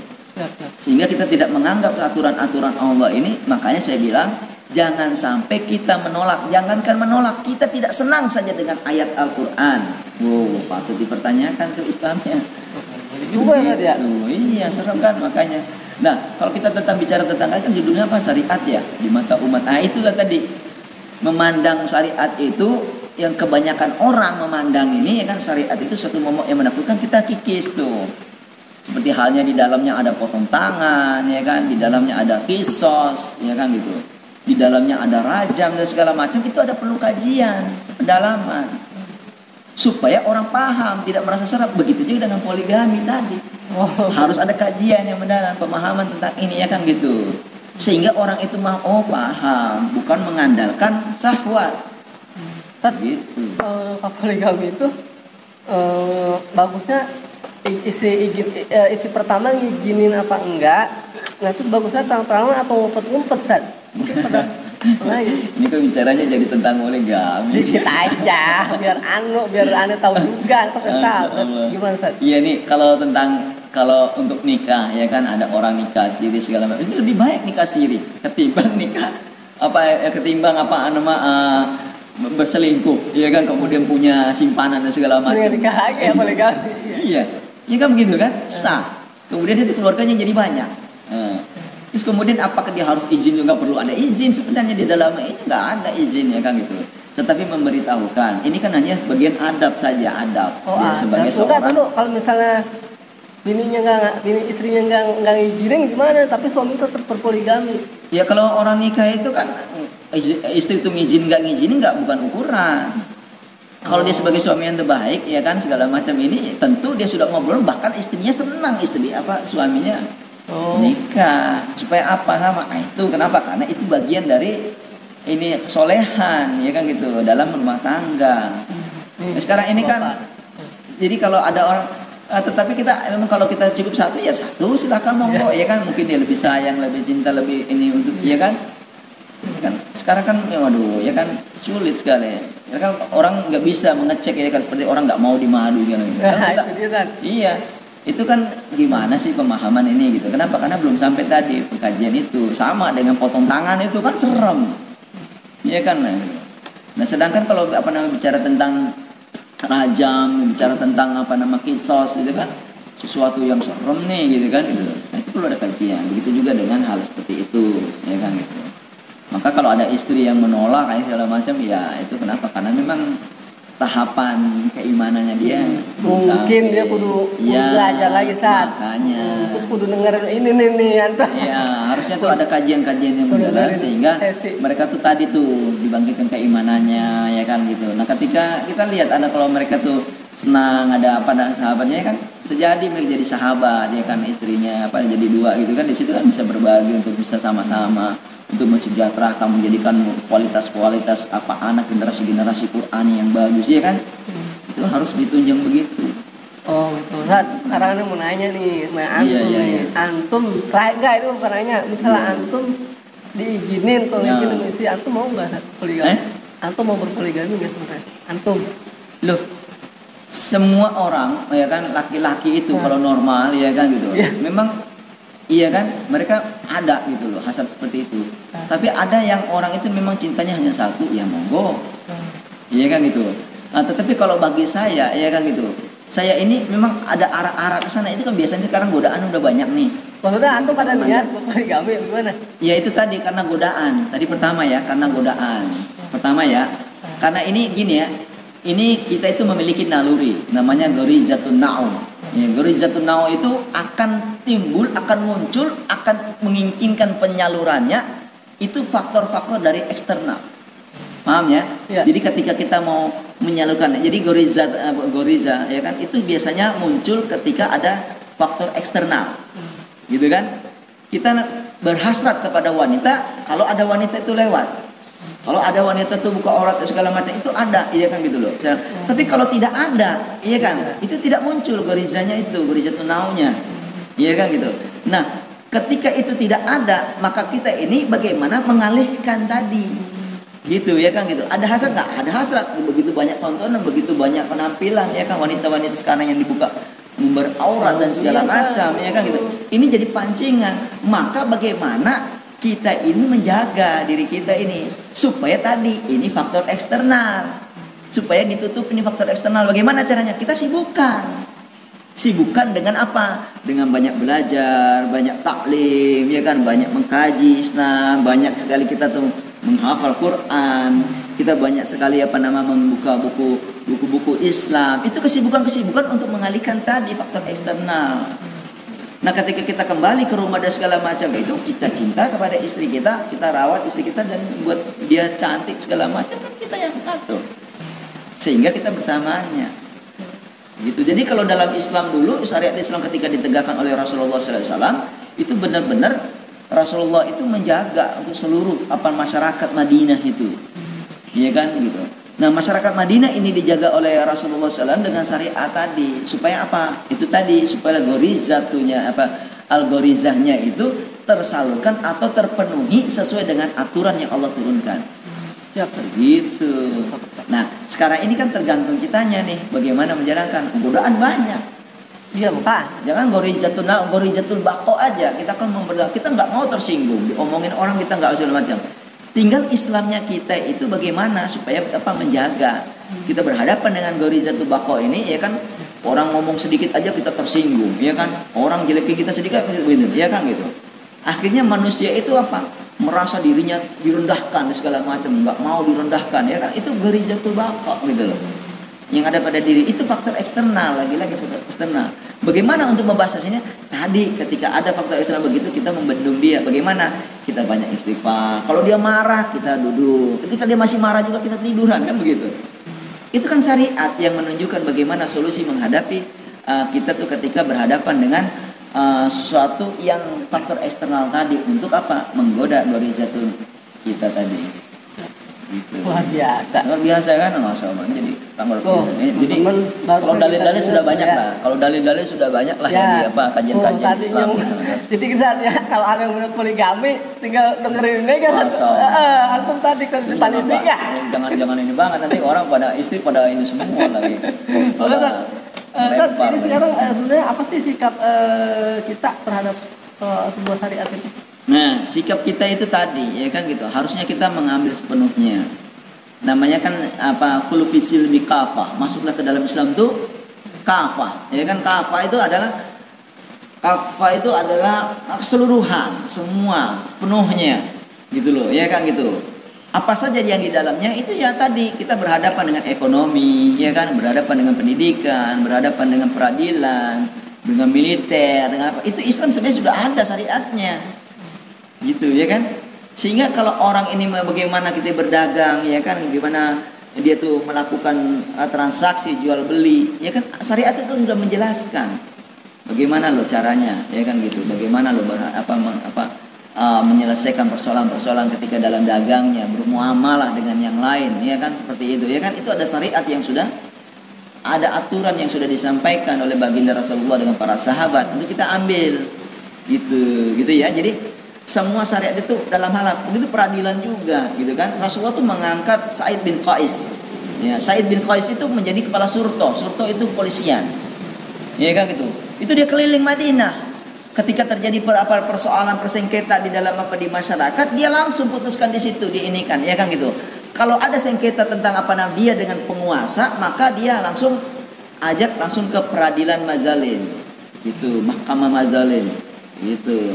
Sehingga kita tidak menganggap aturan-aturan Allah ini. Makanya saya bilang, jangan sampai kita menolak. Jangankan menolak, kita tidak senang saja dengan ayat Al-Quran. Wow, patut dipertanyakan tuh Islamnya. Juga ya. Iya, serem kan makanya. Nah, kalau kita bicara tentang ayat, kan judulnya apa? Syariat ya, di mata umat. Nah, itulah tadi. Memandang syariat itu, yang kebanyakan orang memandang ini, ya kan, syariat itu satu momok yang menakutkan, kita kikis tuh. Seperti halnya di dalamnya ada potong tangan, ya kan, di dalamnya ada kisos, ya kan gitu. Di dalamnya ada rajam dan segala macam, itu ada perlu kajian, pendalaman. Supaya orang paham, tidak merasa serap. Begitu juga dengan poligami tadi. Harus ada kajian yang mendalam, pemahaman tentang ini, ya kan gitu. Sehingga orang itu paham, bukan mengandalkan syahwat. Gitu. Poligami itu bagusnya isi pertama ngizinin apa enggak. Nah terus bagusnya terang-terangan apa ngumpet-ngumpet Ustaz. Mungkin pada lain. Ini kan bicaranya jadi tentang poligami. Dikit aja, biar ane tahu juga, tahu. Gimana Ustaz? Iya nih, kalau untuk nikah, ya kan, ada orang nikah siri segala macam. Itu lebih baik nikah siri ketimbang nikah berselingkuh, ya kan, kemudian punya simpanan dan segala macam. Nikah lagi ya poligami. Iya, ya kan begitu kan, sah. Kemudian itu keluarganya jadi banyak. Terus kemudian apakah dia harus izin? Juga perlu ada izin sebenarnya di dalamnya, ini nggak ada izin, ya kan gitu. Tetapi memberitahukan, ini kan hanya bagian adab saja, adab. Ya, sebagai seorang. Kalau misalnya istrinya nggak ngizinin gimana? Tapi suami itu tetap berpoligami. Ya kalau orang nikah itu kan istri itu nggak ngizinin bukan ukuran. Kalau dia sebagai suami yang terbaik, ya kan, segala macam ini tentu dia sudah ngobrol, bahkan istrinya senang, suaminya nikah supaya sama. Nah, itu kenapa? Karena itu bagian dari ini kesolehan, ya kan gitu, dalam rumah tangga. Nah, sekarang ini kan, jadi kalau ada orang, tetapi kita memang kalau kita cukup satu ya satu, silakan monggo, ya kan, mungkin dia lebih sayang, lebih cinta, lebih ini untuk, ya kan. Ya kan sekarang kan ya waduh ya kan sulit sekali ya kan, orang nggak bisa mengecek ya kan, seperti orang nggak mau dimadu gitu. Iya, itu kan gimana sih pemahaman ini gitu, kenapa, karena belum sampai tadi pengkajian itu. Sama dengan potong tangan itu kan serem ya kan. Nah sedangkan kalau bicara tentang rajam, bicara tentang kisos itu kan sesuatu yang serem nih gitu kan gitu. Nah itu perlu ada kajian. Begitu juga dengan hal seperti itu ya kan gitu. Maka kalau ada istri yang menolak kayak segala macam, ya itu kenapa? Karena memang tahapan keimanannya dia mungkin dia kudu belajar lagi saat makanya terus kudu denger ini nih antar. Ya harusnya tuh ada kajian-kajian yang mendalam sehingga mereka tuh tadi tuh dibangkitkan keimanannya ya kan gitu. Nah ketika kita lihat ada kalau mereka tuh senang ada sahabatnya kan sejadi mereka jadi sahabat ya kan, istrinya jadi dua gitu kan, di situ kan bisa berbagi untuk bisa sama-sama untuk mensejahterakan, menjadikan kualitas-kualitas anak generasi Quran yang bagus ya kan. Itu harus ditunjang begitu. Oh betul. Sekarang ini mau nanya nih, antum nih. Antum enggak itu bukan nanya, misalnya antum diizinin kalau izinin istri, antum mau enggak poligami? Antum mau berpoligami enggak sebenarnya? Antum. Loh, semua orang ya kan, laki-laki itu kalau normal ya kan gitu. Memang iya kan, mereka ada gitu loh hasrat seperti itu. Tapi ada yang orang itu memang cintanya hanya satu, ya monggo. Iya kan gitu. Nah, tetapi kalau bagi saya, ya kan gitu. Saya ini memang ada arah-arah ke sana. Itu kan biasanya sekarang godaan udah banyak nih. Maksudnya antum pada niat poligami gimana? Ya itu tadi karena godaan. Tadi pertama ya, karena godaan. Pertama ya, karena ini gini ya. Ini kita itu memiliki naluri, namanya gorizatun na'um. Ya, gorizatun na'um itu akan timbul, akan muncul, akan menginginkan penyalurannya. Itu faktor-faktor dari eksternal. Paham ya? Jadi ketika kita mau menyalurkan, jadi goriza ya kan, itu biasanya muncul ketika ada faktor eksternal. Gitu kan? Kita berhasrat kepada wanita, kalau ada wanita itu lewat. Kalau ada wanita tuh buka aurat segala macam itu ada, iya kan gitu loh. Tapi kalau tidak ada, iya kan, itu tidak muncul gorizanya itu, gorizatun naunya, iya kan gitu. Nah, ketika itu tidak ada, maka kita ini bagaimana mengalihkan tadi, gitu ya kan gitu. Ada hasrat nggak? Ada hasrat. Begitu banyak tontonan, begitu banyak penampilan, ya kan, wanita-wanita sekarang yang dibuka beraurat dan segala macam, ya kan gitu. Ini jadi pancingan. Maka bagaimana kita ini menjaga diri kita ini supaya tadi ini faktor eksternal, supaya ditutup ini faktor eksternal. Bagaimana caranya? Kita sibukkan dengan apa? Dengan banyak belajar, banyak taklim, ya kan, banyak mengkaji Islam, banyak sekali kita tuh menghafal Quran, kita banyak sekali membuka buku-buku Islam. Itu kesibukan untuk mengalihkan tadi faktor eksternal. Nah ketika kita kembali ke rumah dan segala macam itu, kita cinta kepada istri kita rawat istri kita dan buat dia cantik segala macam, kan kita yang atur sehingga kita bersamanya gitu. Jadi kalau dalam Islam dulu, syariat Islam ketika ditegakkan oleh Rasulullah SAW, itu benar-benar Rasulullah itu menjaga untuk seluruh masyarakat Madinah itu, iya kan gitu. Nah masyarakat Madinah ini dijaga oleh Rasulullah SAW dengan syariat tadi, supaya apa? Itu tadi, supaya algorizahnya itu tersalurkan atau terpenuhi sesuai dengan aturan yang Allah turunkan. Gitu. Nah sekarang ini kan tergantung kitanya nih, bagaimana menjalankan. Godaan banyak. Iya Pak. Jangan gorizatul baqo aja. Kita kan kita nggak mau tersinggung, diomongin orang kita nggak segala macam. Tinggal Islamnya kita itu bagaimana supaya menjaga. Kita berhadapan dengan gorizatul baqo ini, ya kan, orang ngomong sedikit aja kita tersinggung, ya kan, orang jelekin kita sedikit begitu, ya kan gitu. Akhirnya manusia itu merasa dirinya direndahkan segala macam, nggak mau direndahkan, ya kan, itu gorizatul baqo gitu loh. Yang ada pada diri itu faktor eksternal, lagi-lagi faktor eksternal. Bagaimana untuk membahasnya? Tadi ketika ada faktor eksternal begitu, kita membendung dia. Bagaimana? Kita banyak istighfar. Kalau dia marah, kita duduk. Ketika dia masih marah juga, kita tiduran, kan begitu. Itu kan syariat yang menunjukkan bagaimana solusi menghadapi kita tuh ketika berhadapan dengan sesuatu yang faktor eksternal tadi untuk menggoda gorizatun kita tadi. Gitu. Luar biasa. Luar biasa kan, Masya Allah. Jadi tanggal Oh, jadi teman-teman baru kalau dalil-dalil kita sudah dengar, banyak ya. lah. Kalau dalil-dalil sudah banyak lah Ya. yang di apa kajian-kajian Tadi Islam. jadi kita ya kalau ada yang menurut poligami tinggal dengerin ini kan. Masya Allah. Antum tadi kan Jangan, depan Pak. isinya. jangan ini banget, nanti orang pada istri pada ini semua lagi. Pada Ustaz, lempar ini lagi. sekarang sebenarnya apa sih sikap kita terhadap sebuah syariat itu? Nah, sikap kita itu tadi, ya kan gitu. Harusnya kita mengambil sepenuhnya. Namanya kan apa? Qul fi silmi kafah. Masuklah ke dalam Islam itu kafah. Ya kan kafah itu adalah keseluruhan, semua, sepenuhnya. Gitu loh, ya kan gitu. Apa saja yang di dalamnya itu ya tadi kita berhadapan dengan ekonomi, ya kan, berhadapan dengan pendidikan, berhadapan dengan peradilan, dengan militer, dengan apa. Itu Islam sebenarnya sudah ada syariatnya. Gitu ya kan, sehingga kalau orang ini bagaimana kita berdagang, ya kan, gimana dia tuh melakukan transaksi jual beli, ya kan, syariat itu sudah menjelaskan bagaimana lo caranya, ya kan gitu, bagaimana lo menyelesaikan persoalan-persoalan ketika dalam dagangnya, bermuamalah dengan yang lain, ya kan, seperti itu, ya kan, itu ada syariat yang sudah ada, aturan yang sudah disampaikan oleh baginda Rasulullah dengan para sahabat untuk kita ambil, gitu ya. Jadi semua syariat itu dalam hal begitu peradilan juga, gitu kan. Rasulullah itu mengangkat Sa'id bin Qais. Ya, Sa'id bin Qais itu menjadi kepala surto. Surto itu polisian. Ya kan gitu. Itu dia keliling Madinah. Ketika terjadi persoalan persengketa di dalam di masyarakat, dia langsung putuskan di situ, diinikan, ya kan gitu. Kalau ada sengketa tentang dia dengan penguasa, maka dia langsung ajak langsung ke peradilan mazalim. Gitu, mahkamah mazalim. Gitu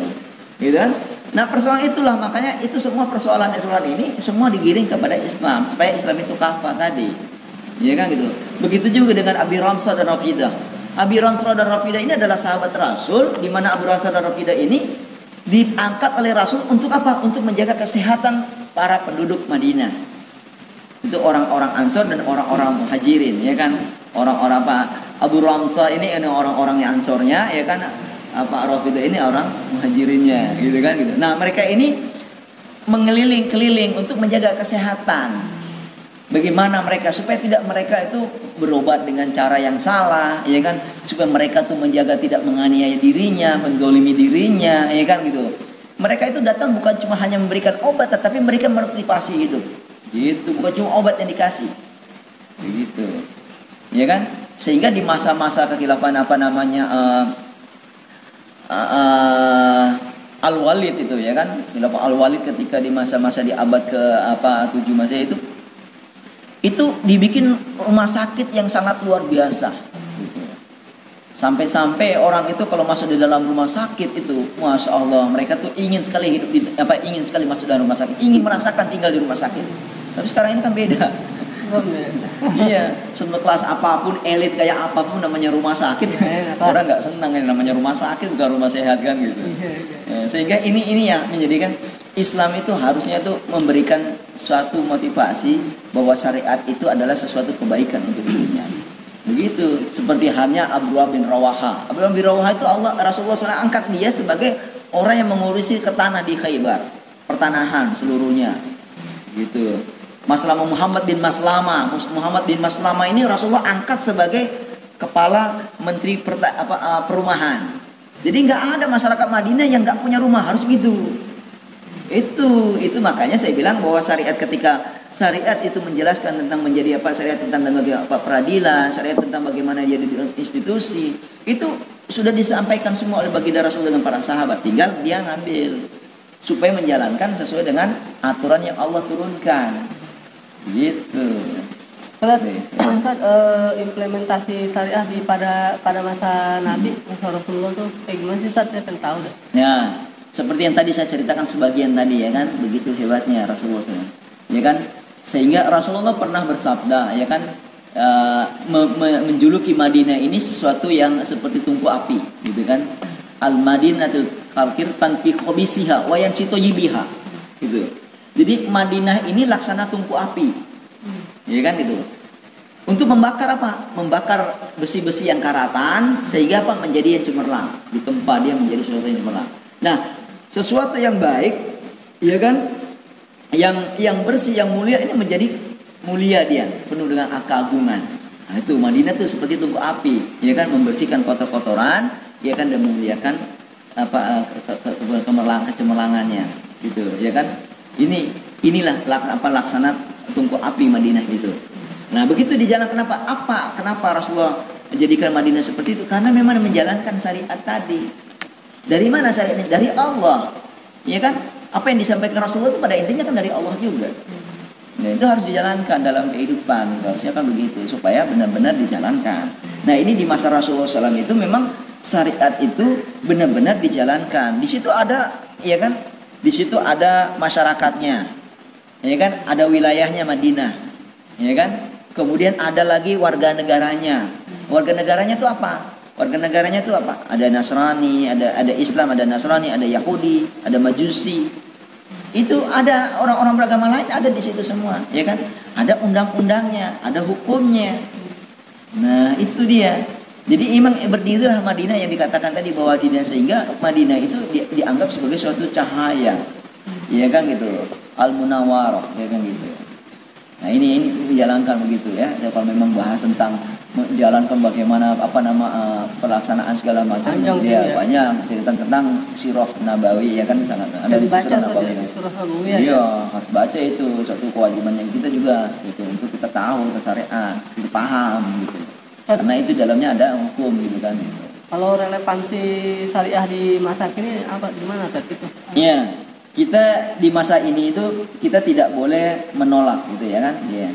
kan? Nah, persoalan itulah, makanya itu semua persoalan ini semua digiring kepada Islam supaya Islam itu kafah tadi, ya kan gitu. Begitu juga dengan Abi Ramsah dan Rafidah. Abi Ramsah dan Rafidah ini adalah sahabat Rasul, di mana Abu Ramsah dan Rafidah ini diangkat oleh Rasul untuk apa? Untuk menjaga kesehatan para penduduk Madinah. Itu orang-orang Ansor dan orang-orang Muhajirin, ya kan. Orang-orang Abu Ramsah ini orang-orang yang Ansornya, ya kan. Rafidah ini orang Muhajirinnya, gitu kan gitu. Nah, mereka ini mengeliling-keliling untuk menjaga kesehatan. Bagaimana mereka supaya mereka itu berobat dengan cara yang salah, ya kan? Supaya mereka tuh menjaga tidak menganiaya dirinya, menzalimi dirinya, ya kan gitu. Mereka itu datang bukan cuma hanya memberikan obat, tetapi mereka memotivasi hidup. Gitu, bukan cuma obat yang dikasih. Begitu. Ya kan? Sehingga di masa-masa kekhilafan Al-Walid itu, ya kan, khilafah Al-Walid ketika di masa-masa di abad ke 7 Masehi itu dibikin rumah sakit yang sangat luar biasa gitu. Sampai-sampai orang itu kalau masuk di dalam rumah sakit itu, Masya Allah, mereka tuh ingin sekali ingin sekali masuk dalam rumah sakit, ingin merasakan tinggal di rumah sakit. Tapi sekarang ini kan beda. Iya, sebelum kelas apapun, elit kayak apapun, namanya rumah sakit, orang nggak senang yang namanya rumah sakit, bukan rumah sehat kan gitu. Ya, sehingga ini yang menjadikan Islam itu harusnya tuh memberikan suatu motivasi bahwa syariat itu adalah sesuatu kebaikan untuk dirinya. Begitu, seperti halnya Abdullah bin Rawaha. Abdullah bin Rawaha itu Rasulullah SAW angkat dia sebagai orang yang mengurusi ke tanah di Khaybar, pertanahan seluruhnya, gitu. Muhammad bin Maslama ini Rasulullah angkat sebagai kepala menteri perumahan. Jadi nggak ada masyarakat Madinah yang nggak punya rumah, harus gitu. Itu makanya saya bilang bahwa ketika syariat itu menjelaskan tentang menjadi syariat tentang peradilan, syariat tentang bagaimana jadi institusi, itu sudah disampaikan semua oleh baginda Rasul dengan para sahabat. Tinggal dia ngambil supaya menjalankan sesuai dengan aturan yang Allah turunkan. Gitu. Ustaz, implementasi syariah pada masa Nabi, masa Rasulullah tuh kayak gimana sih, Ustaz? Saya pengen tahu deh. Ya, seperti yang tadi saya ceritakan sebagian tadi, ya kan, begitu hebatnya Rasulullah SAW. Ya kan, sehingga Rasulullah pernah bersabda, ya kan, menjuluki Madinah ini sesuatu yang seperti tungku api, gitu kan. Al-Madinatul kalkir tanpi khobisiha wayan sitoyibiha, gitu. Jadi Madinah ini laksana tungku api, ya kan gitu. Untuk membakar membakar besi-besi yang karatan sehingga menjadi yang cemerlang. Ditempa dia menjadi sesuatu yang cemerlang. Nah, sesuatu yang baik, ya kan, yang bersih, yang mulia ini menjadi mulia dia, penuh dengan keagungan. Nah, itu Madinah tuh seperti tungku api, ya kan, membersihkan kotor-kotoran, ya kan, dan memuliakan kecemerlangannya, gitu, ya kan. Inilah laksana tungku api Madinah itu. Nah, begitu di jalan kenapa Rasulullah menjadikan Madinah seperti itu? Karena memang menjalankan syariat tadi. Dari mana syariat ini? Dari Allah, ya kan. Apa yang disampaikan Rasulullah itu pada intinya kan dari Allah juga. Nah, itu harus dijalankan dalam kehidupan. Harusnya kan begitu, supaya benar-benar dijalankan. Nah, ini di masa Rasulullah SAW itu memang syariat itu benar-benar dijalankan. Di situ ada, ya kan, di situ ada masyarakatnya, ya kan, ada wilayahnya Madinah, ya kan. Kemudian ada lagi warga negaranya. Warga negaranya itu apa? Warga negaranya itu apa? Ada Nasrani, ada Islam, ada Nasrani, ada Yahudi, ada Majusi. Itu ada orang-orang beragama lain ada di situ semua, ya kan? Ada undang-undangnya, ada hukumnya. Nah, itu dia. Jadi memang berdirilah Madinah yang dikatakan tadi bahwa Madinah, sehingga Madinah itu dianggap sebagai suatu cahaya. Ya kan gitu. Al-Munawwarah, ya kan gitu. Nah, ini dijalankan begitu ya. Dan kalau memang bahas tentang menjalankan bagaimana pelaksanaan segala macam, dia banyak cerita tentang Sirah Nabawi, ya kan, sangat ada Sirah Nabawi. Sirah Nabawi ya. Iya, harus baca itu, suatu kewajiban yang kita juga gitu, untuk kita tahu syariat, kita paham gitu. Karena itu dalamnya ada hukum gitu kan. Gitu. Kalau relevansi syariah di masa kini apa gimana Tat itu? Iya. Kita di masa ini itu kita tidak boleh menolak gitu ya kan. Iya.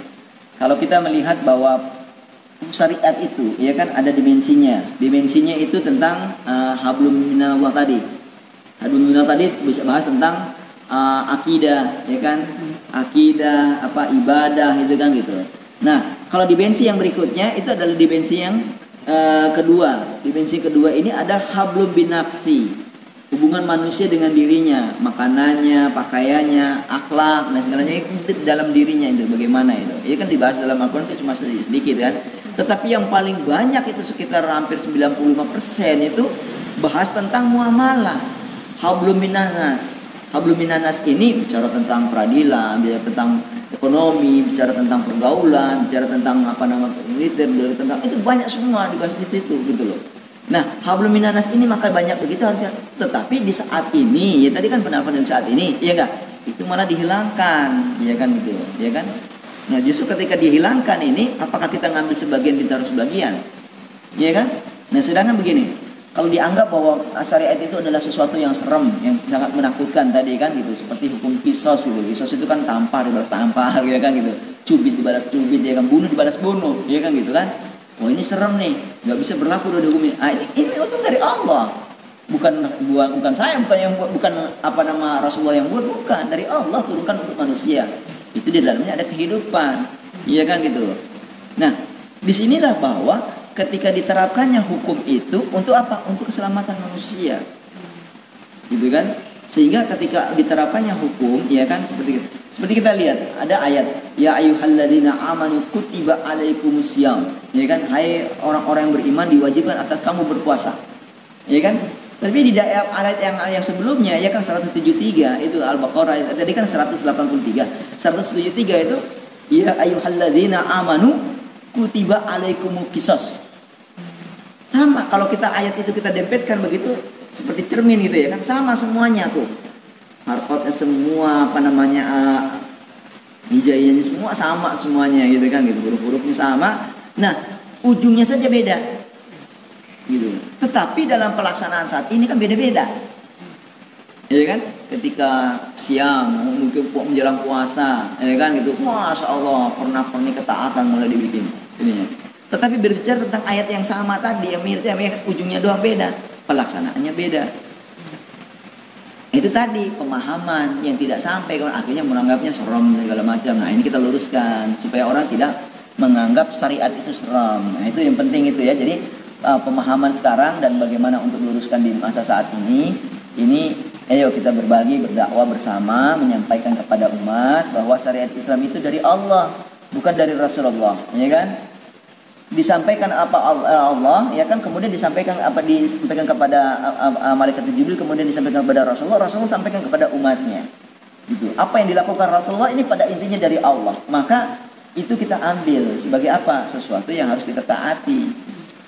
Kalau kita melihat bahwa syariat itu, ya kan, ada dimensinya. Dimensinya itu tentang hablum minallah tadi. Hablum minallah tadi bisa bahas tentang akidah, ya kan? Akidah, ibadah itu kan gitu. Nah, kalau dimensi yang berikutnya itu adalah dimensi yang kedua. Dimensi kedua ini ada hablum binafsi. Hubungan manusia dengan dirinya, makanannya, pakaiannya, akhlak, dan segalanya itu dalam dirinya itu bagaimana itu. Ini kan dibahas dalam Al-Quran itu cuma sedikit kan. Tetapi yang paling banyak itu sekitar hampir 95% itu bahas tentang muamalah. Hablum minanas. Hablum minanas ini bicara tentang peradilan, bicara tentang ekonomi, bicara tentang pergaulan, bicara tentang militer, tentang itu banyak semua dibahas di situ gitu loh. Nah, hablum minanas ini maka banyak begitu harusnya. Tetapi di saat ini, ya tadi kan pendapat saat ini, ya enggak? Itu malah dihilangkan, ya kan gitu, ya kan? Nah, justru ketika dihilangkan ini, apakah kita ngambil sebagian, kita harus sebagian? Ya kan? Nah, sedangkan begini, kalau dianggap bahwa syariat itu adalah sesuatu yang serem, yang sangat menakutkan tadi kan gitu, seperti hukum kisos gitu. Kisos itu kan tampar dibalas tampar, ya kan gitu. Cubit dibalas cubit, ya kan, bunuh dibalas bunuh, ya kan gitu kan. Oh, ini serem nih, nggak bisa berlaku udah dihukum ini. Ini untung dari Allah, bukan saya, bukan Rasulullah yang buat, bukan, dari Allah turunkan untuk manusia. Itu di dalamnya ada kehidupan, iya kan gitu. Nah, disinilah bahwa ketika diterapkannya hukum itu untuk apa? Untuk keselamatan manusia, gitu kan? Sehingga ketika diterapkannya hukum, ya kan, seperti kita lihat ada ayat, ya ayyuhalladzina amanu kutiba alaikumusiyam, ya kan, hai orang-orang yang beriman diwajibkan atas kamu berpuasa, ya kan. Tapi di ayat yang sebelumnya, ya kan, 173 itu Al-Baqarah, tadi kan 183 itu ya ayyuhalladzina amanu kutiba alaikumus qisas. Sama, kalau kita ayat itu kita dempetkan begitu seperti cermin gitu ya kan, sama semuanya tuh. Harokatnya semua hijaiyahnya semua sama semuanya gitu kan gitu, huruf-hurufnya sama. Nah, ujungnya saja beda. Gitu. Tetapi dalam pelaksanaan saat ini kan beda-beda. Ya kan? Ketika siang mungkin menjelang puasa, ya kan gitu. Masya Allah, pernah-pernah ketaatan mulai dibikin ininya. Tetapi berbicara tentang ayat yang sama tadi, yang mirip, ujungnya doang beda, pelaksanaannya beda. Itu tadi pemahaman yang tidak sampai, akhirnya menganggapnya serem segala macam. Nah, ini kita luruskan supaya orang tidak menganggap syariat itu serem. Nah, itu yang penting itu ya. Jadi pemahaman sekarang dan bagaimana untuk luruskan di masa saat ini ayo kita berbagi, berdakwah bersama, menyampaikan kepada umat bahwa syariat Islam itu dari Allah, bukan dari Rasulullah, ya kan? Disampaikan apa Allah, ya kan, kemudian disampaikan kepada malaikat Jibril, kemudian disampaikan kepada Rasulullah sampaikan kepada umatnya. Gitu. Apa yang dilakukan Rasulullah ini pada intinya dari Allah. Maka itu kita ambil sebagai apa? Sesuatu yang harus kita taati.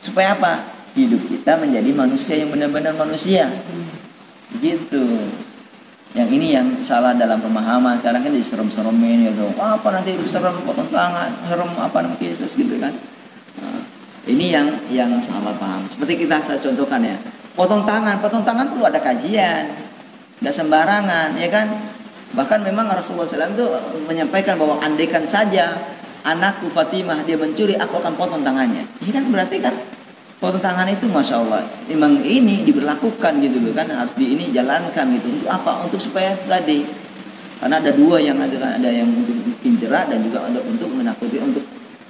Supaya apa? Hidup kita menjadi manusia yang benar-benar manusia. Gitu. Yang ini yang salah dalam pemahaman. Sekarang kan diserem-seremin gitu. Wah, apa nanti serem potong tangan, serem apa nama Yesus gitu kan. Nah, ini yang salah paham. Seperti saya contohkan ya. Potong tangan perlu ada kajian. Nggak sembarangan, ya kan? Bahkan memang Rasulullah SAW itu menyampaikan bahwa andaikan saja anakku Fatimah dia mencuri, aku akan potong tangannya. Ini kan berarti kan potong tangan itu Masya Allah memang ini diberlakukan gitu loh kan, harus ini jalankan gitu. Untuk apa? Untuk supaya tadi, karena ada dua yang ada yang untuk bikin jerak dan juga ada untuk menakuti, untuk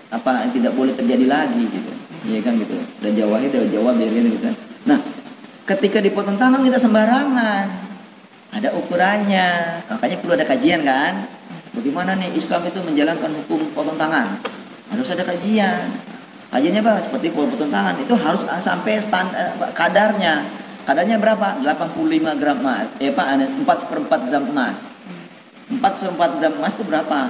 apa tidak boleh terjadi lagi gitu, ya kan gitu. Dan jawahir dari Jawa biarin gitu kan. Nah, ketika dipotong tangan kita sembarangan, ada ukurannya, makanya perlu ada kajian kan. Bagaimana nih Islam itu menjalankan hukum potong tangan? Harus ada kajian. Kajiannya apa? Seperti potong tangan itu harus sampai kadarnya. Kadarnya berapa? 85 gram emas. 4/4 gram emas. 4/4 gram emas itu berapa?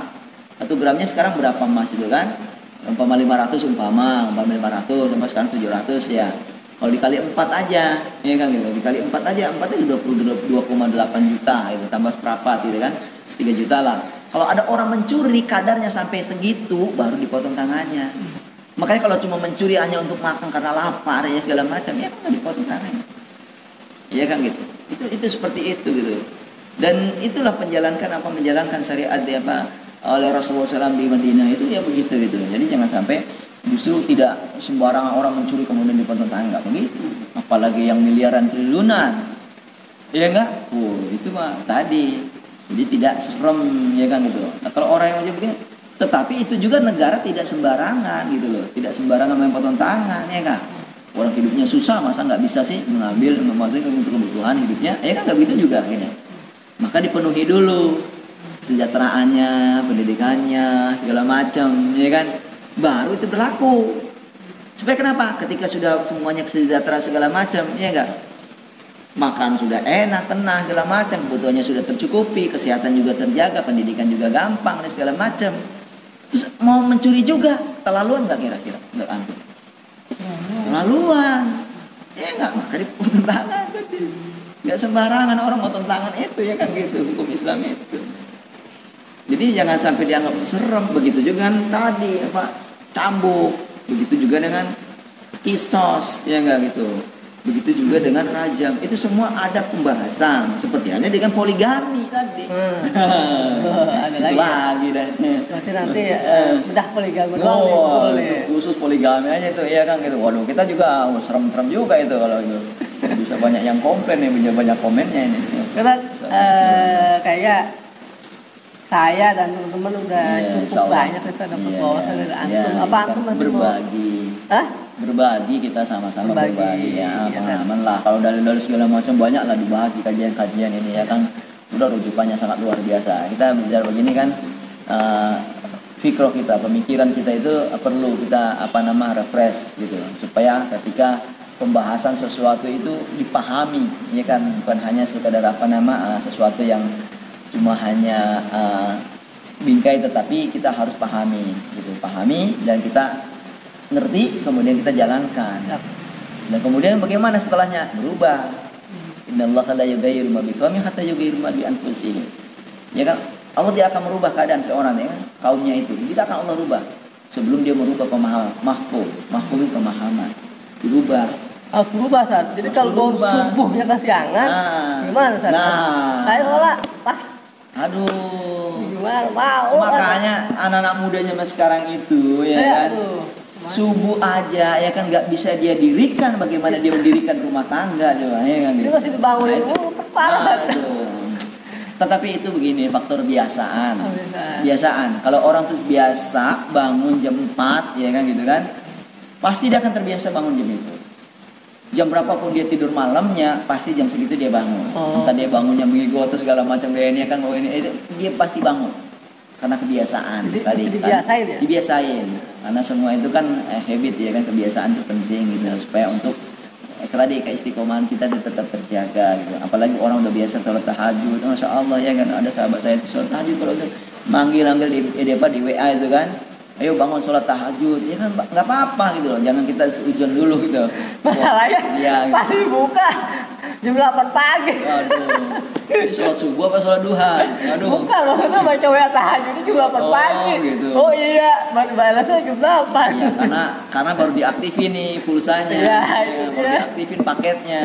1 gramnya sekarang berapa emas itu kan? Umpama 500 umpama 500 sampai sekarang 700 ya. Kalau dikali 4 aja, ya kan gitu. Dikali 4 aja, 4 itu 22,8 juta itu, tambah seperempat gitu kan. 3 juta lah. Kalau ada orang mencuri kadarnya sampai segitu baru dipotong tangannya. Makanya kalau cuma mencuri hanya untuk makan karena lapar ya segala macam, ya kan nggak dipotong tangannya. Iya kan gitu. Itu seperti itu gitu. Dan itulah menjalankan syariat oleh Rasulullah SAW di Madinah itu ya begitu gitu. Jadi jangan sampai justru tidak sembarangan orang mencuri kemudian dipotong tangan, nggak begitu. Apalagi yang miliaran triliunan, ya enggak? Itu mah tadi. Jadi tidak serem, ya kan gitu. Nah, kalau orang yang macam begini, tetapi itu juga negara tidak sembarangan gitu loh, tidak sembarangan main potong tangan, ya kan? Orang hidupnya susah, masa nggak bisa sih memasuki untuk kebutuhan hidupnya? Ya kan nggak begitu juga akhirnya. Maka dipenuhi dulu sejahteraannya, pendidikannya, segala macam, ya kan? Baru itu berlaku. Supaya kenapa? Ketika sudah semuanya sejahtera segala macam, ya enggak? Makan sudah enak, tenang, segala macam, kebutuhannya sudah tercukupi, kesehatan juga terjaga, pendidikan juga gampang, dan segala macam. Terus mau mencuri juga, terlaluan nggak kira-kira? Nggak antum? Terlaluan. Ya enggak, maka dipotong tangan. Nggak sembarangan orang potong tangan itu, ya kan gitu, hukum Islam itu. Jadi jangan sampai dianggap serem. Begitu juga dengan tadi cambuk, begitu juga dengan kisos, ya enggak gitu. Begitu juga dengan rajam. Itu semua ada pembahasan. Seperti halnya dengan poligami tadi. Ada lagi dan berarti nanti bedah poligami doang boleh. Khusus poligami aja itu, ya kan gitu. Waduh, kita juga serem-serem juga itu kalau itu. Bisa banyak yang komplain, bisa banyak komennya ini. Karena kayak saya dan teman-teman udah cukup banyak kita dapat wawasan dari antum. Apa antum masih berbagi? Berbagi, kita sama-sama berbagi ya, pengalaman lah. Kalau dalil-dalil segala macam banyak lah dibahas di kajian-kajian ini, ya kan. Udah rujukannya sangat luar biasa. Kita bicara begini kan, fikroh kita, pemikiran kita itu perlu kita refresh gitu, supaya ketika pembahasan sesuatu itu dipahami, ya kan, bukan hanya sekadar sesuatu yang cuma hanya bingkai, tetapi kita harus pahami gitu, dan kita ngerti, kemudian kita jalankan. Dan kemudian bagaimana setelahnya? Berubah. Innallaha la yughayyiru ma biqaumin hatta yughayyiru ma bi anfusihim. Ya kan? Allah tidak akan merubah keadaan seorang, ya kan? Kaumnya itu tidak akan Allah rubah sebelum dia merubah pemahaman. Mahfum pemahaman. Dirubah. Harus berubah, Sat. Jadi kalau bangun subuhnya kesiangan, gimana, Sat? Saya sholat pas. Aduh. Gimana? Mau. Makanya anak-anak mudanya sekarang itu, ya kan? Subuh aja, ya kan, nggak bisa dia dirikan. Bagaimana dia mendirikan rumah tangga, coba, ya kan? Itu masih dibangunin kepala. Tetapi itu begini, faktor biasaan. Biasaan. Kalau orang tuh biasa bangun jam 4, ya kan gitu kan, pasti dia akan terbiasa bangun jam itu. Jam berapapun dia tidur malamnya, pasti jam segitu dia bangun. Entah dia bangunnya mengigo atau segala macam kayak ini kan, dia pasti bangun. Karena kebiasaan. Jadi tadi dibiasain kan, ya? Dibiasain. Karena semua itu kan habit, ya kan, kebiasaan itu penting gitu, supaya untuk tadi keistiqomahan kita tetap terjaga gitu. Apalagi orang udah biasa sholat tahajud, masya Allah ya kan, ada sahabat saya itu sholat tahajud kalau udah manggil di WA itu kan, ayo bangun sholat tahajud, ya kan nggak apa-apa gitu loh, jangan kita seujun dulu gitu. Masalahnya Iya, gitu. pasti buka jam 8 pagi. Aduh, ini sholat subuh apa sholat duha? Aduh. Bukan loh, itu baca WA tahajud jam 8 pagi. Gitu. Oh iya, balasnya jam 8. Iya, karena baru diaktifin nih pulsanya, Iya, baru iya. diaktifin paketnya.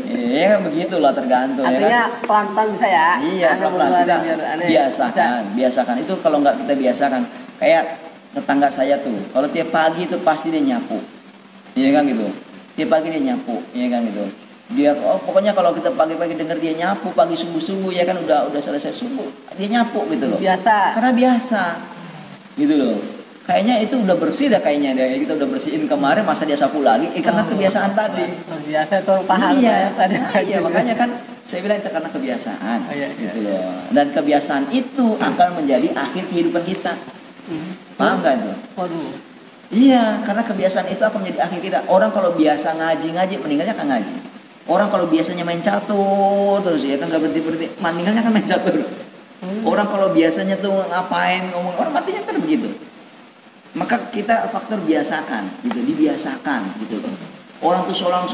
Iya kan begitulah tergantung ya kan. Artinya pelan-pelan bisa ya. Iya, pelan-pelan kita biasakan itu. Kalau nggak kita biasakan, kayak tetangga saya tuh, kalau tiap pagi itu pasti dia nyapu, iya kan gitu. Tiap pagi dia nyapu, iya kan gitu. Dia pokoknya kalau kita pagi-pagi dengar dia nyapu pagi subuh ya kan, udah selesai subuh dia nyapu gitu loh. Biasa. Karena biasa, gitu loh. Kayaknya itu udah bersih dah kayaknya dia. Kita udah bersihin kemarin, masa dia sapu lagi? Karena kebiasaan tadi. Biasa tuh paham Iya, ya, tadi. iya makanya kan saya bilang itu karena kebiasaan, Iya. gitu loh. Dan kebiasaan itu akan menjadi akhir kehidupan kita. Paham gak itu? Waduh. Iya, karena kebiasaan itu akan menjadi akhir kita. Orang kalau biasa ngaji meninggalnya akan ngaji. Orang kalau biasanya main catur terus ya kan gak berhenti, meninggalnya akan main catur. Orang kalau biasanya tuh ngapain ngomong, orang matinya terus begitu. Maka kita faktor biasakan, gitu, dibiasakan, gitu. Orang tuh sholat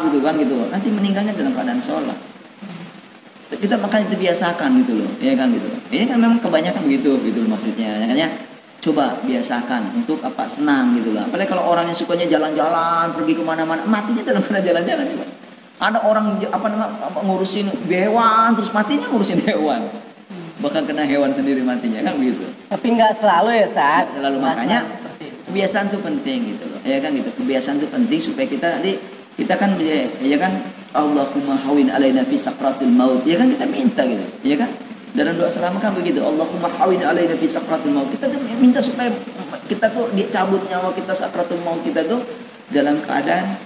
gitu kan, gitu. Nanti meninggalnya dalam keadaan sholat. Kita makanya dibiasakan gitu loh, ya kan gitu. Ini kan memang kebanyakan begitu, gitu loh maksudnya. Makanya coba biasakan untuk apa, senang gitu lah. Apalagi kalau orang yang sukanya jalan-jalan, pergi kemana-mana, matinya dalam keadaan jalan-jalan juga. Ada orang ngurusin hewan, terus matinya ngurusin hewan. Bahkan kena hewan sendiri matinya kan begitu. Tapi nggak selalu ya saat. Nggak selalu, makanya kebiasaan itu penting gitu loh. Ya kan gitu. Kebiasaan itu penting supaya kita kan ya kan, Allahumma hawin alaina fi sakratil maut. Ya kan kita minta gitu. Ya kan? Dalam doa selama kan begitu. Allahumma hawin alaina fi sakratil maut. Kita minta supaya kita tuh dicabut nyawa kita sakratul maut kita tuh dalam keadaan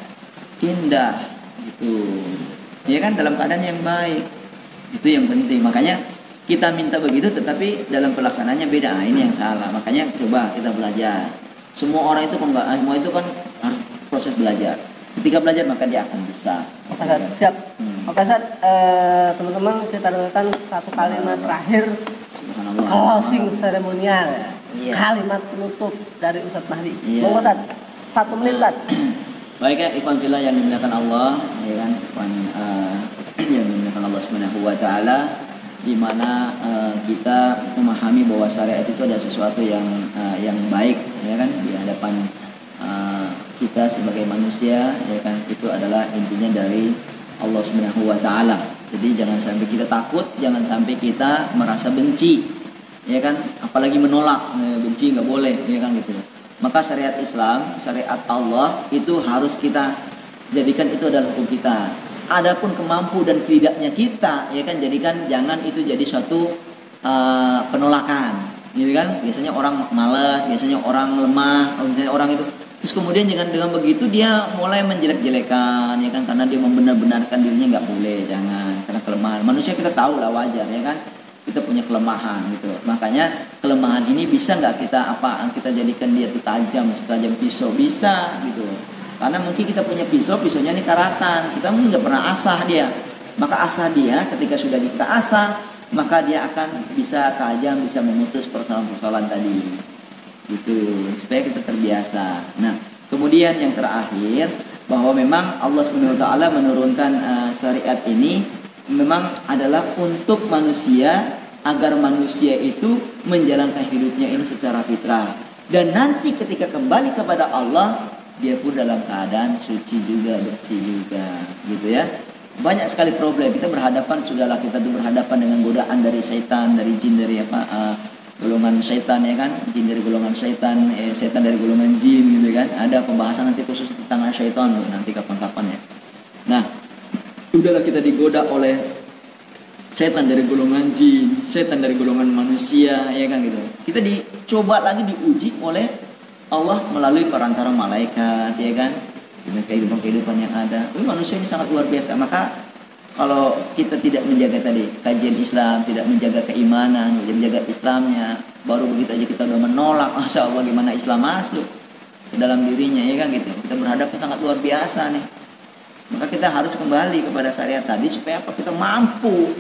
indah gitu. Ya kan, dalam keadaan yang baik. Itu yang penting. Makanya kita minta begitu tetapi dalam pelaksanaannya beda. Ini yang salah. Makanya coba kita belajar. Semua orang itu semua itu kan harus proses belajar. Ketika belajar maka dia akan bisa. Oke, siap. Oke, teman-teman kita dengarkan satu kalimat terakhir Subhanallah. closing seremonial. Iya. Kalimat penutup dari Ustadz Mahdi. Iya. Monggo Ustadz, 1 menit Ustadz. Baik ya, ikhwan fillah yang dimuliakan Allah, ya kan, ikhwan yang dimuliakan Allah Subhanahu wa taala, di mana kita memahami bahwa syariat itu ada sesuatu yang baik, ya kan, di hadapan kita sebagai manusia, ya kan, itu adalah intinya dari Allah Subhanahu wa taala. Jadi jangan sampai kita takut, jangan sampai kita merasa benci, ya kan, apalagi menolak, benci nggak boleh, ya kan gitu. Maka syariat Islam, syariat Allah itu harus kita jadikan itu adalah hukum kita. Adapun kemampu dan tidaknya kita, ya kan, jadikan jangan itu jadi suatu penolakan, gitu kan. Biasanya orang malas, biasanya orang lemah, biasanya orang itu. Terus kemudian dengan begitu dia mulai menjelek-jelekan, ya kan, karena dia membenar-benarkan dirinya, nggak boleh, jangan, karena kelemahan manusia kita tahu lah, wajar, ya kan. Kita punya kelemahan gitu. Makanya kelemahan ini bisa nggak kita jadikan dia itu tajam pisau, bisa gitu. Karena mungkin kita punya pisaunya ini karatan, kita mungkin nggak pernah asah dia. Maka asah dia, ketika sudah kita asah, maka dia akan bisa tajam, bisa memutus persoalan-persoalan tadi. Gitu, supaya kita terbiasa. Nah, kemudian yang terakhir, bahwa memang Allah Subhanahu wa taala menurunkan syariat ini memang adalah untuk manusia, agar manusia itu menjalankan hidupnya ini secara fitrah. Dan nanti ketika kembali kepada Allah, dia pun dalam keadaan suci juga, bersih juga, gitu ya. Banyak sekali problem kita sudahlah kita tuh berhadapan dengan godaan dari setan, dari jin, dari golongan setan, ya kan, jin dari golongan setan, setan dari golongan jin, gitu kan. Ada pembahasan nanti khusus tentang setan nanti kapan-kapan ya. Nah, udahlah kita digoda oleh setan dari golongan jin, setan dari golongan manusia, ya kan gitu. Kita dicoba lagi, diuji oleh Allah melalui perantara malaikat, ya kan, dengan kehidupan yang ada. Manusia ini sangat luar biasa. Maka kalau kita tidak menjaga tadi kajian Islam, tidak menjaga keimanan, tidak menjaga Islamnya, baru begitu aja kita udah menolak, masya Allah, gimana Islam masuk ke dalam dirinya, ya kan gitu. Kita berhadapan sangat luar biasa nih. Maka kita harus kembali kepada syariat tadi supaya apa? Kita mampu.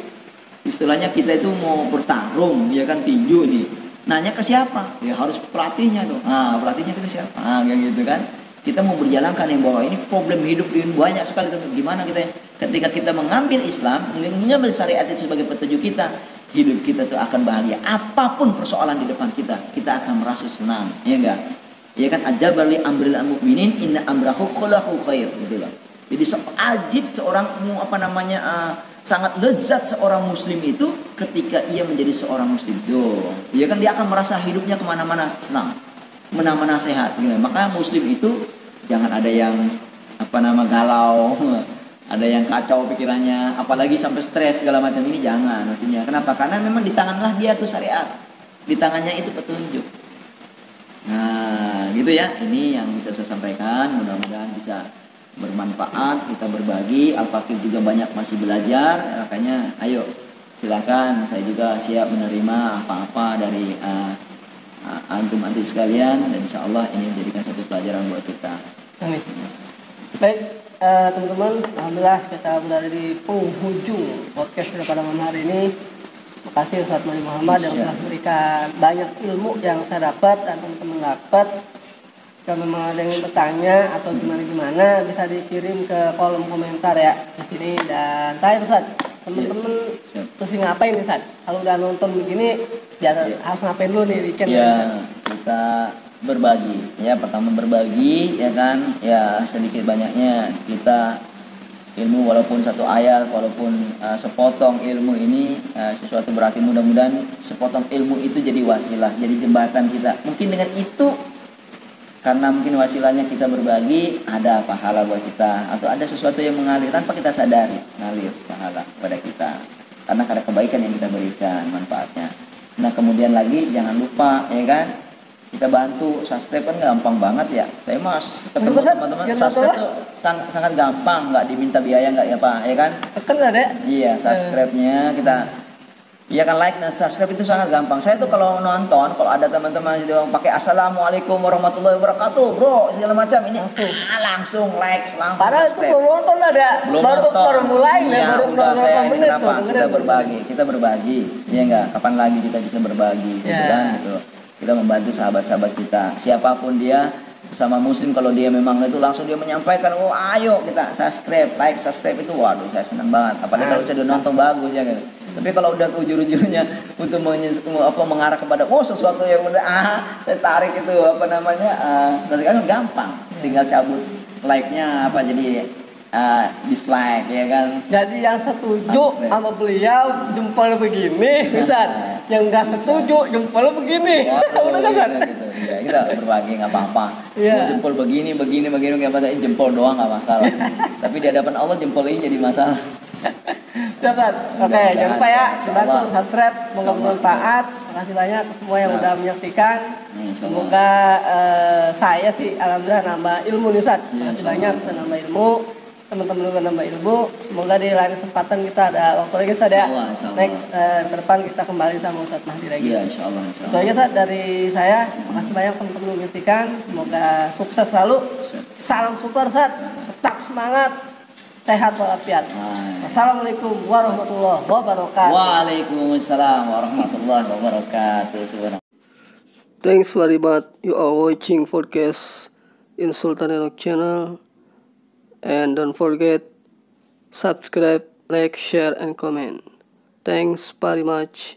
Istilahnya kita itu mau bertarung, ya kan, tinju nih. Nanya ke siapa? Ya harus pelatihnya tuh. Ah, pelatihnya kita siapa? Ah, kayak gitu kan. Kita mau berjalankan yang bahwa ini problem hidup ini banyak sekali. Gimana kita ketika kita mengambil Islam, mengambil syariat itu sebagai petunjuk kita, hidup kita tuh akan bahagia. Apapun persoalan di depan kita, kita akan merasa senang. Ya enggak? Ya kan, ajabali amril mu'minin inna amrahu khulahu khair, gitu loh. Jadi ajib seorang sangat lezat seorang muslim itu ketika ia menjadi seorang muslim. Iya kan, dia akan merasa hidupnya kemana-mana senang, kemana-mana sehat. Gitu. Maka muslim itu jangan ada yang galau, ada yang kacau pikirannya, apalagi sampai stres segala macam ini jangan. Maksudnya kenapa? Karena memang di tanganlah dia tuh syariat, di tangannya itu petunjuk. Nah, gitu ya. Ini yang bisa saya sampaikan. Mudah-mudahan bisa bermanfaat, kita berbagi. Al-Faqih juga banyak masih belajar, makanya ayo silakan, saya juga siap menerima apa-apa dari antum sekalian, dan insya Allah ini menjadikan satu pelajaran buat kita. Amin. Baik, teman-teman, alhamdulillah kita berada di penghujung podcast pada malam hari ini. Terima kasih Ustaz Mahdi Muhammad yang telah memberikan banyak ilmu yang saya dapat dan teman-teman dapat. Kalau memang ada yang bertanya atau gimana bisa dikirim ke kolom komentar ya di sini. Dan terakhir Ustaz, teman-teman mesti ngapain nih Ustaz? Kalau udah nonton begini, harus ngapain dulu nih weekend? Ya, kita berbagi. Ya, pertama berbagi, ya kan? Ya, sedikit banyaknya kita ilmu, walaupun satu ayat, walaupun sepotong ilmu ini sesuatu berarti. Mudah-mudahan sepotong ilmu itu jadi wasilah, jadi jembatan kita. Mungkin dengan itu, karena mungkin wasilahnya kita berbagi, ada pahala buat kita, atau ada sesuatu yang mengalir tanpa kita sadari, mengalir pahala pada kita karena ada kebaikan yang kita berikan, manfaatnya. Nah, kemudian lagi jangan lupa, ya kan, kita bantu subscribe. Kan gampang banget ya. Saya mas ketemu teman-teman subscribe tuh sangat gampang, nggak diminta biaya, nggak ya Pak, ya kan? Tekan ada? Iya, subscribe-nya kita. Iya kan, like dan subscribe itu sangat gampang. Saya tuh kalau nonton, kalau ada teman-teman itu pakai assalamualaikum warahmatullahi wabarakatuh, bro, segala macam, ini langsung like, langsung padahal subscribe. Itu belum nonton ada, baru mulai ya, baru udah saya ini menit kenapa kita berbagi, iya enggak? Kapan lagi kita bisa berbagi, gitu kan? Gitu. Kita membantu sahabat-sahabat kita, siapapun dia, sesama muslim. Kalau dia memang itu langsung dia menyampaikan, oh ayo kita subscribe, like, subscribe itu, waduh saya senang banget. Apalagi kalau saya udah nonton bagus ya kan. Tapi kalau udah ke ujung-ujungnya untuk mengarah kepada sesuatu yang udah saya tarik itu nanti kan gampang, tinggal cabut like-nya jadi dislike, ya kan. Jadi yang setuju sama beliau jempol begini, Ustaz. Yang enggak setuju jempol begini. Udah kan? Gitu. Ya, kita berbagi nggak apa-apa. Yeah. Jempol begini nggak masalah, jempol doang nggak masalah. Tapi di hadapan Allah jempol ini jadi masalah. Dapat. Oke, jangan lupa ya, bantu subscribe, semoga bermanfaat. Terima kasih banyak semua yang udah menyaksikan. Semoga saya sih alhamdulillah nambah ilmu nih Ustaz. Terima kasih banyak sudah nambah ilmu. Teman-teman juga nambah ilmu. Semoga di lain kesempatan kita ada waktu lagi Ustaz ya. Next ke depan kita kembali sama Ustaz Mahdi lagi. Iya, insyaallah. Itu aja Ustaz dari saya. Terima kasih banyak teman-teman yang menyaksikan. Semoga sukses selalu. Salam super Ustaz. Tetap semangat. Sehat walafiat. Assalamualaikum warahmatullahi wabarakatuh. Waalaikumsalam warahmatullahi wabarakatuh. Thanks very much. You are watching podcast in Sultan Enoch channel, and don't forget subscribe, like, share, and comment. Thanks very much.